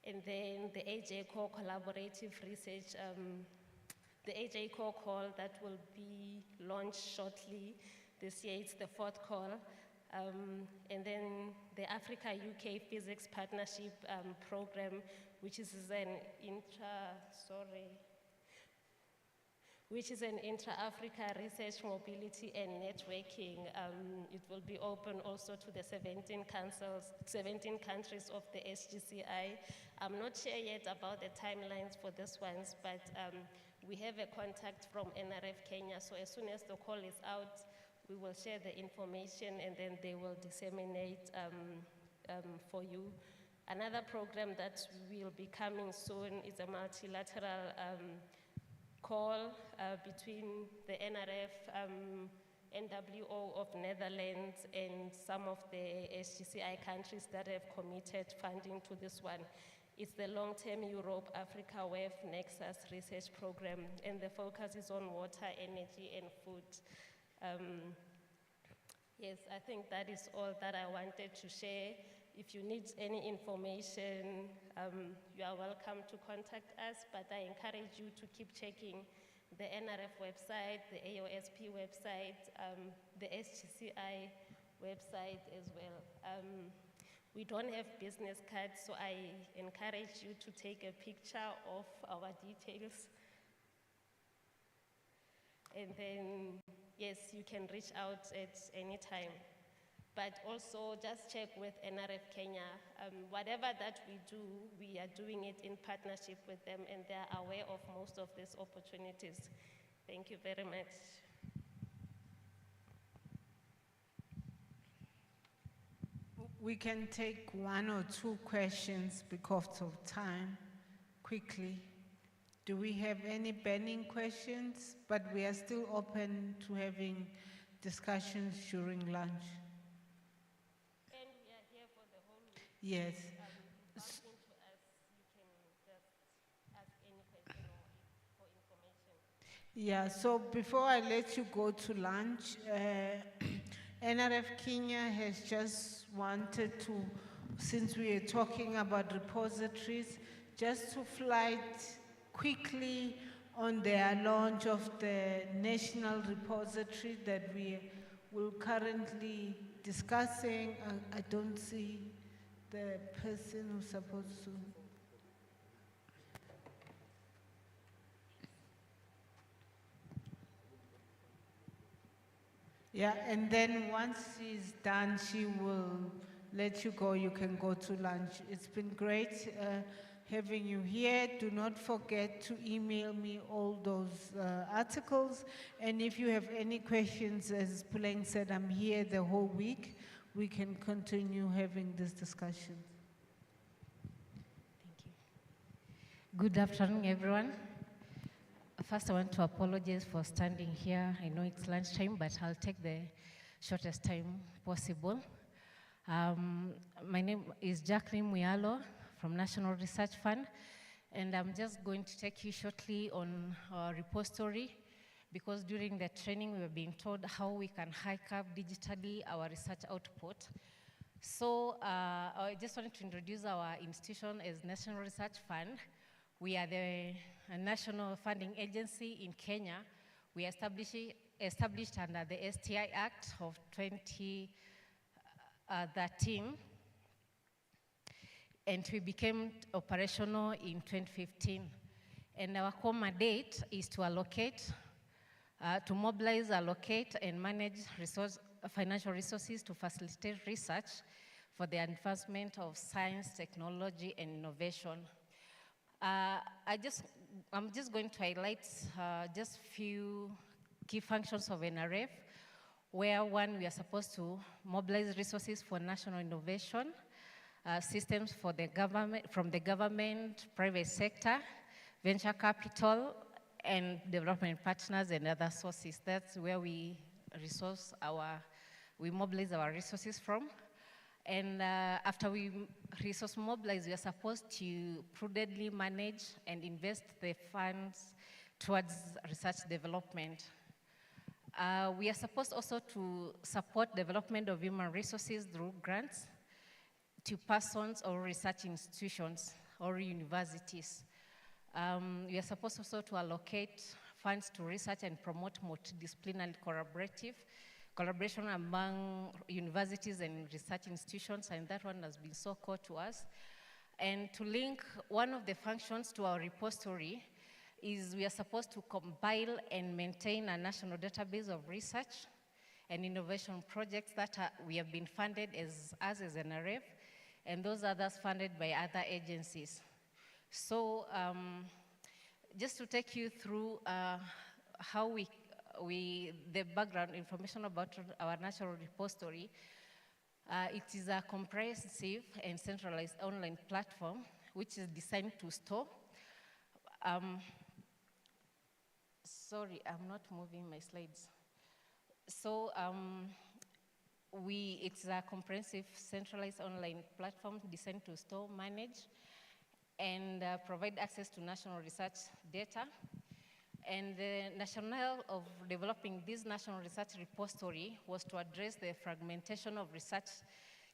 And then the AJ Core Collaborative Research, the AJ Core call that will be launched shortly this year, it's the 4th call. And then the Africa-UK Physics Partnership Program, which is an intra-Africa research, mobility, and networking. It will be open also to the 17 countries of the SGCI. I'm not sure yet about the timelines for this ones, but we have a contact from NRF Kenya, so as soon as the call is out, we will share the information and then they will disseminate for you. Another program that will be coming soon is a multilateral call between the NRF, NWO of Netherlands and some of the SGCI countries that have committed funding to this one. It's the long-term Europe-Africa WEF Nexus Research Program, and the focus is on water, energy, and food. Yes, I think that is all that I wanted to share. If you need any information, you are welcome to contact us, but I encourage you to keep checking the NRF website, the AOSP website, the SGCI website as well. We don't have business cards, so I encourage you to take a picture of our details. And then, yes, you can reach out at any time. But also just check with NRF Kenya. Whatever that we do, we are doing it in partnership with them, and they are aware of most of these opportunities. Thank you very much. We can take one or two questions because of time, quickly. Do we have any burning questions? But we are still open to having discussions during lunch. And we are here for the whole week. Yes. Bump into us, you can just ask any question or for information. Yeah, so before I let you go to lunch, NRF Kenya has just wanted to, since we are talking about repositories, just to flight quickly on their launch of the national repository that we will currently discussing. I don't see the person who's supposed to. Yeah, and then once she's done, she will let you go. You can go to lunch. It's been great having you here. Do not forget to email me all those articles. And if you have any questions, as Puleng said, I'm here the whole week. We can continue having this discussion. Thank you. Good afternoon, everyone. First, I want to apologize for standing here. I know it's lunchtime, but I'll take the shortest time possible. My name is Jacqueline Muyalo from National Research Fund, and I'm just going to take you shortly on our repository, because during the training we were being told how we can hike up digitally our research output. So I just wanted to introduce our institution as National Research Fund. We are the national funding agency in Kenya. We established under the STI Act of 2013, and we became operational in 2015. And our core mandate is to allocate, to mobilize, allocate, and manage financial resources to facilitate research for the advancement of science, technology, and innovation. I'm just going to highlight just few key functions of NRF, where one, we are supposed to mobilize resources for national innovation, systems for the government, from the government, private sector, venture capital, and development partners and other sources. That's where we mobilize our resources from. And after we resource mobilize, we are supposed to prudently manage and invest the funds towards research development. We are supposed also to support development of human resources through grants to persons or research institutions or universities. We are supposed also to allocate funds to research and promote multidisciplinary collaboration among universities and research institutions, and that one has been so core to us. And to link one of the functions to our repository is we are supposed to compile and maintain a national database of research and innovation projects that we have been funded as NRF, and those others funded by other agencies. So just to take you through how the background information about our national repository, it is a comprehensive and centralized online platform which is designed to store. Sorry, I'm not moving my slides. So it's a comprehensive centralized online platform designed to store, manage, and provide access to national research data. And the rationale of developing this national research repository was to address the fragmentation of research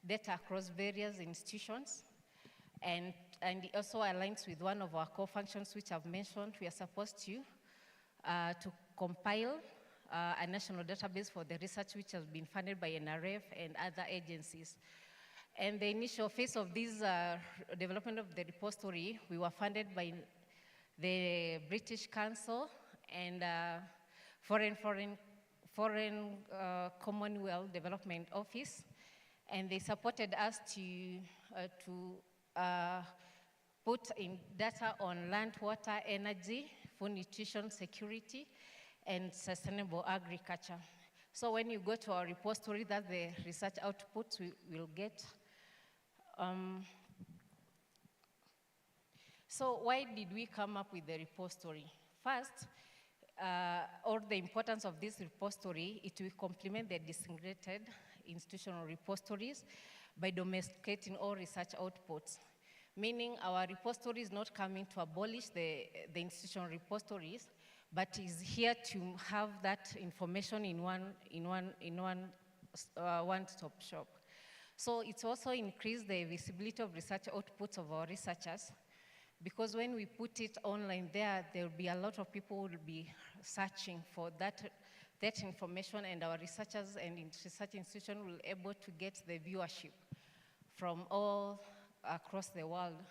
data across various institutions. And it also aligns with one of our core functions, which I've mentioned. We are supposed to compile a national database for the research which has been funded by NRF and other agencies. And the initial phase of this development of the repository, we were funded by the British Council and foreign Foreign Commonwealth Development Office, and they supported us to put in data on land, water, energy, food, nutrition, security, and sustainable agriculture. So when you go to our repository, that's the research outputs we will get. So why did we come up with the repository? First, or the importance of this repository, it will complement the disintegrated institutional repositories by domesticating all research outputs. Meaning our repository is not coming to abolish the institutional repositories, but is here to have that information in one-stop shop. So it's also increased the visibility of research outputs of our researchers, because when we put it online there will be a lot of people who will be searching for that information, and our researchers and research institutions will be able to get the viewership from all across the world.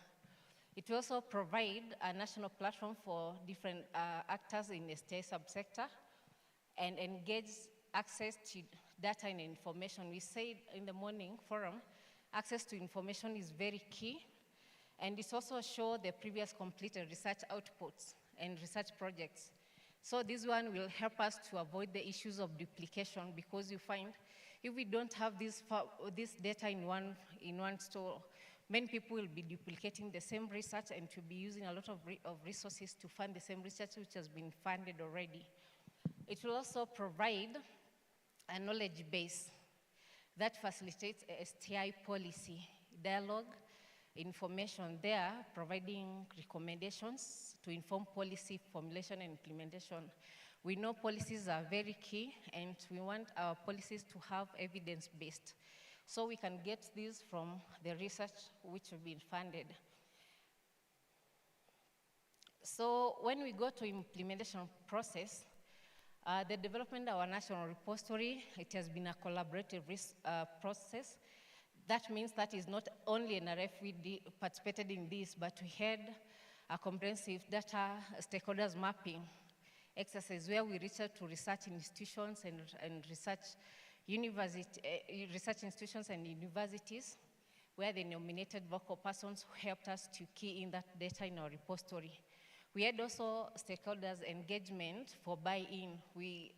It will also provide a national platform for different actors in the STI subsector and engage access to data and information. We said in the morning forum, access to information is very key, and it also shows the previous completed research outputs and research projects. So this one will help us to avoid the issues of duplication, because you find if we don't have this data in one store, many people will be duplicating the same research and to be using a lot of resources to fund the same research which has been funded already. It will also provide a knowledge base that facilitates a STI policy dialogue, information there, providing recommendations to inform policy formulation and implementation. We know policies are very key, and we want our policies to have evidence-based. So we can get this from the research which have been funded. So when we go to implementation process, the development of our national repository, it has been a collaborative process. That means that is not only NRF we participated in this, but we had a comprehensive data stakeholders mapping exercise where we reached out to research institutions and research institutions and universities, where they nominated vocal persons who helped us to key in that data in our repository. We had also stakeholders engagement for buy-in. We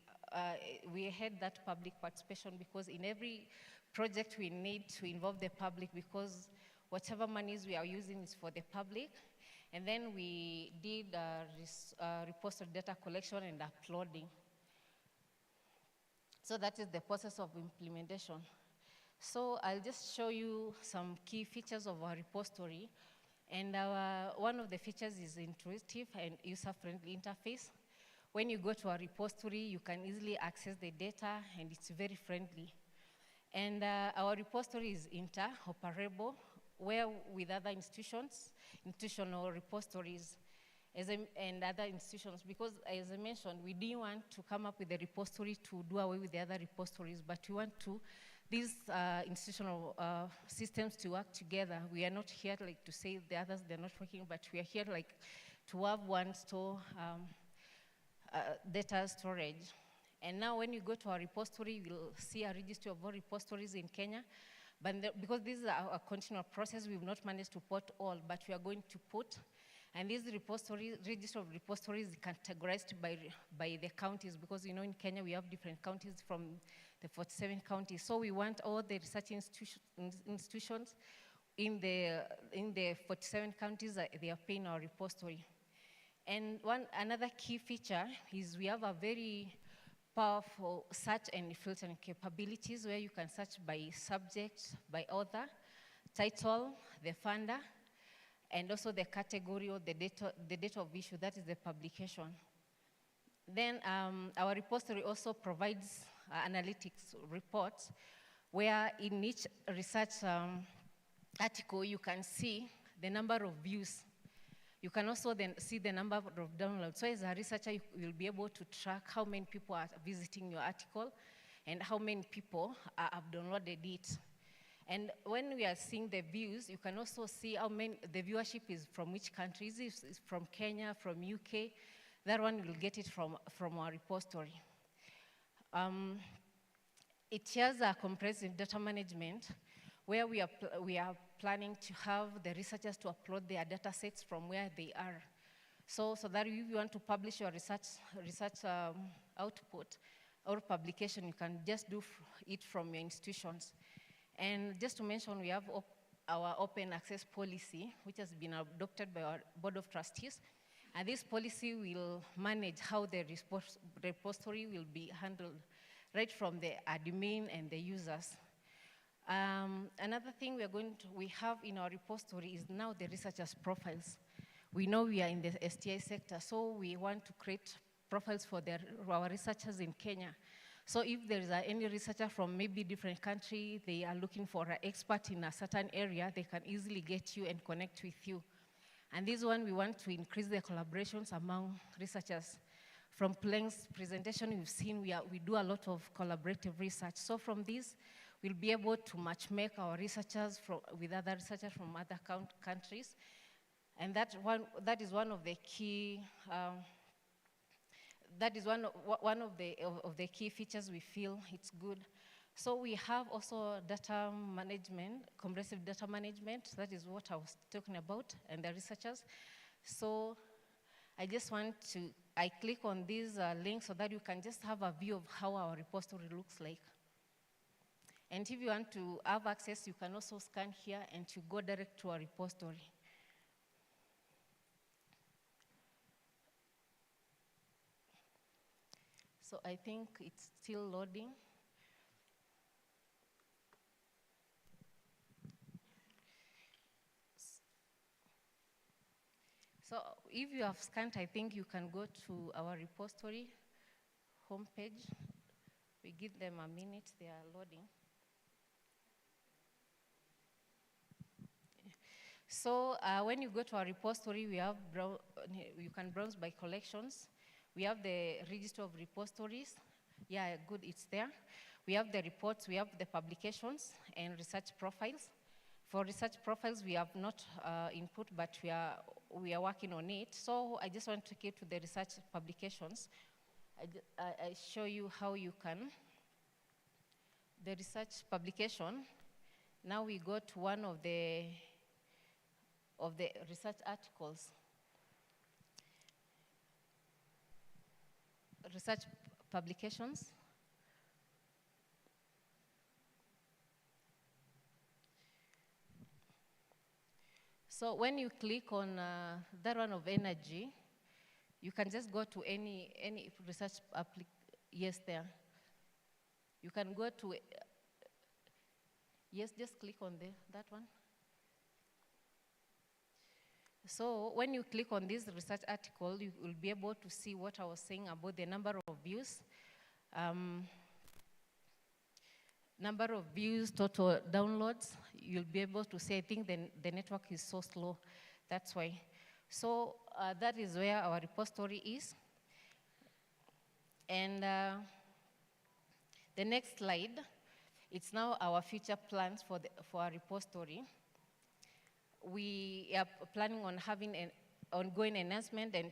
had that public participation, because in every project we need to involve the public, because whatever monies we are using is for the public. And then we did repository data collection and uploading. So that is the process of implementation. So I'll just show you some key features of our repository. And one of the features is intuitive and user-friendly interface. When you go to our repository, you can easily access the data, and it's very friendly. And our repository is interoperable, where with other institutional repositories, and other institutions, because as I mentioned, we didn't want to come up with a repository to do away with the other repositories, but we want these institutional systems to work together. We are not here like to say the others, they're not working, but we are here like to have one store data storage. And now when you go to our repository, you'll see a registry of all repositories in Kenya. But because this is a continual process, we've not managed to put all, but we are going to put. And this register of repositories is categorized by the counties, because you know in Kenya we have different counties from the 47 counties. So we want all the research institutions in the 47 counties, they are paying our repository. And another key feature is we have a very powerful search and filtering capabilities, where you can search by subject, by author, title, the funder, and also the category or the date of issue, that is the publication. Then our repository also provides analytics reports, where in each research article you can see the number of views. You can also then see the number of downloads. So as a researcher, you will be able to track how many people are visiting your article and how many people have downloaded it. And when we are seeing the views, you can also see how many, the viewership is from which countries. If it's from Kenya, from UK, that one will get it from our repository. It shares a comprehensive data management where we are planning to have the researchers to upload their data sets from where they are. So that if you want to publish your research output or publication, you can just do it from your institutions. And just to mention, we have our open access policy, which has been adopted by our Board of Trustees. And this policy will manage how the repository will be handled, right from the admin and the users. Another thing we have in our repository is now the researchers' profiles. We know we are in the STI sector, so we want to create profiles for our researchers in Kenya. So if there is any researcher from maybe different country, they are looking for an expert in a certain area, they can easily get you and connect with you. And this one, we want to increase the collaborations among researchers. From Pleng's presentation, we've seen we do a lot of collaborative research. So from this, we'll be able to match-make our researchers with other researchers from other countries. And that is one of the key, that is one of the key features we feel it's good. So we have also data management, comprehensive data management. That is what I was talking about, and the researchers. So I just want to, I click on these links so that you can just have a view of how our repository looks like. And if you want to have access, you can also scan here and to go direct to our repository. So I think it's still loading. So if you have scanned, I think you can go to our repository homepage. We give them a minute, they are loading. So when you go to our repository, we have you can browse by collections. We have the register of repositories. Yeah, good, it's there. We have the reports, we have the publications and research profiles. For research profiles, we have not input, but we are working on it. So I just want to get to the research publications. I show you how you can. The research publication, now we go to one of the research articles. Research publications. So when you click on that one of energy, you can just go to any research yes, there. You can go to, yes, just click on that one. So when you click on this research article, you will be able to see what I was saying about the number of views, total downloads. You'll be able to see, I think the network is so slow, that's why. So that is where our repository is. And the next slide, it's now our future plans for our repository. We are planning on having an ongoing enhancement and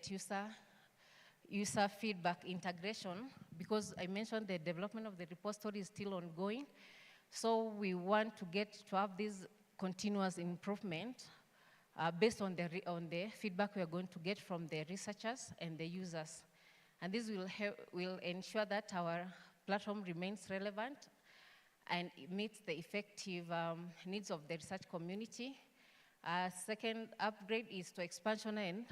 user feedback integration, because I mentioned the development of the repository is still ongoing. So we want to have this continuous improvement based on the feedback we are going to get from the researchers and the users. And this will ensure that our platform remains relevant and it meets the effective needs of the research community. Second upgrade is to expansion and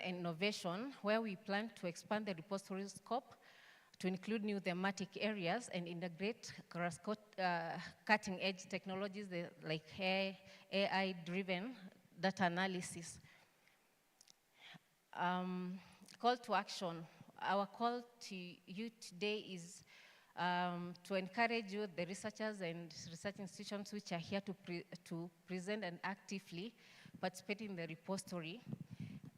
innovation, where we plan to expand the repository scope to include new thematic areas and integrate cutting-edge technologies like AI-driven data analysis. Call to action. Our call to you today is to encourage you, the researchers and research institutions which are here to present and actively participate in the repository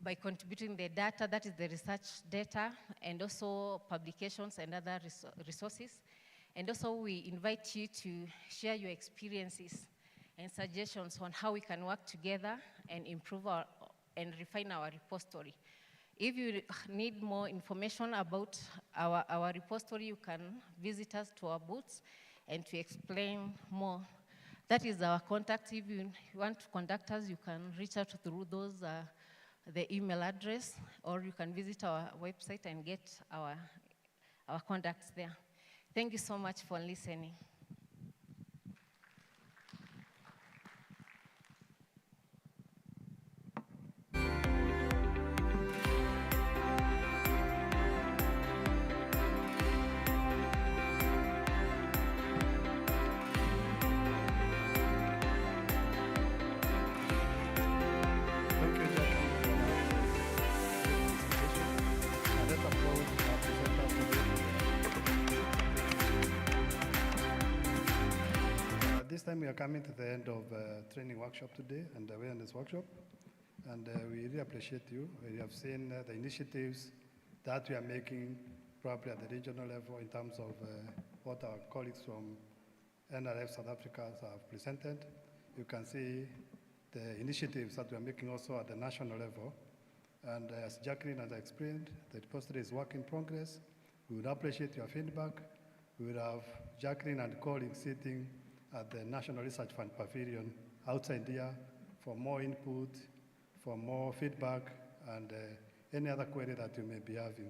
by contributing the data, that is the research data, and also publications and other resources. And also we invite you to share your experiences and suggestions on how we can work together and improve and refine our repository. If you need more information about our repository, you can visit us to our booths and to explain more. That is our contact. If you want to contact us, you can reach out through those, the email address, or you can visit our website and get our contacts there. Thank you so much for listening. This time we are coming to the end of training workshop today and the awareness workshop, and we really appreciate you. We have seen the initiatives that we are making probably at the regional level in terms of what our colleagues from NRF South Africa have presented. You can see the initiatives that we are making also at the national level. And as Jacqueline has explained, the repository is work in progress. We would appreciate your feedback. We will have Jacqueline and colleagues sitting at the National Research Fund Pavilion outside here for more input, for more feedback, and any other query that you may be having.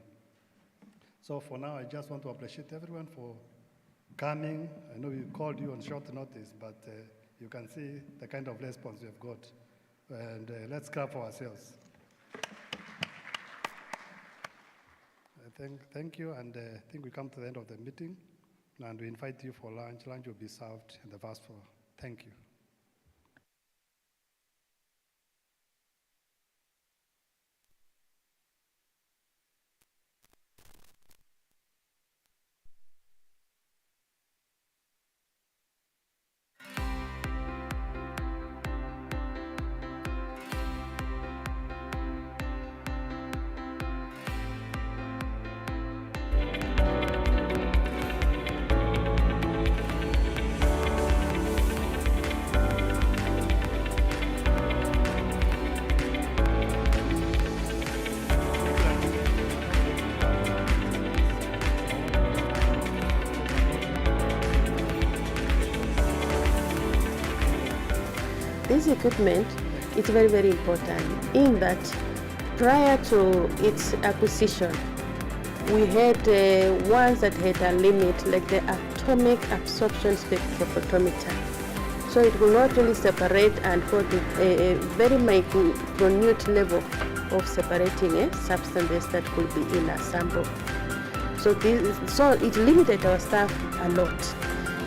So for now, I just want to appreciate everyone for coming. I know we called you on short notice, but you can see the kind of response we have got. And let's clap for ourselves. Thank you, and I think we come to the end of the meeting, and we invite you for lunch. Lunch will be served in the first floor. Thank you. This equipment is very, very important in that prior to its acquisition, we had ones that had a limit, like the atomic absorption spectrophotometer. So it will not really separate and hold a very minute level of separating substances that could be in a sample. So it limited our staff a lot.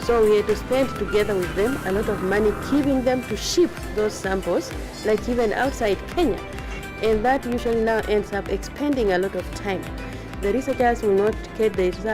So we had to spend together with them a lot of money giving them to ship those samples, like even outside Kenya. And that usually now ends up expending a lot of time. The researchers will not get the result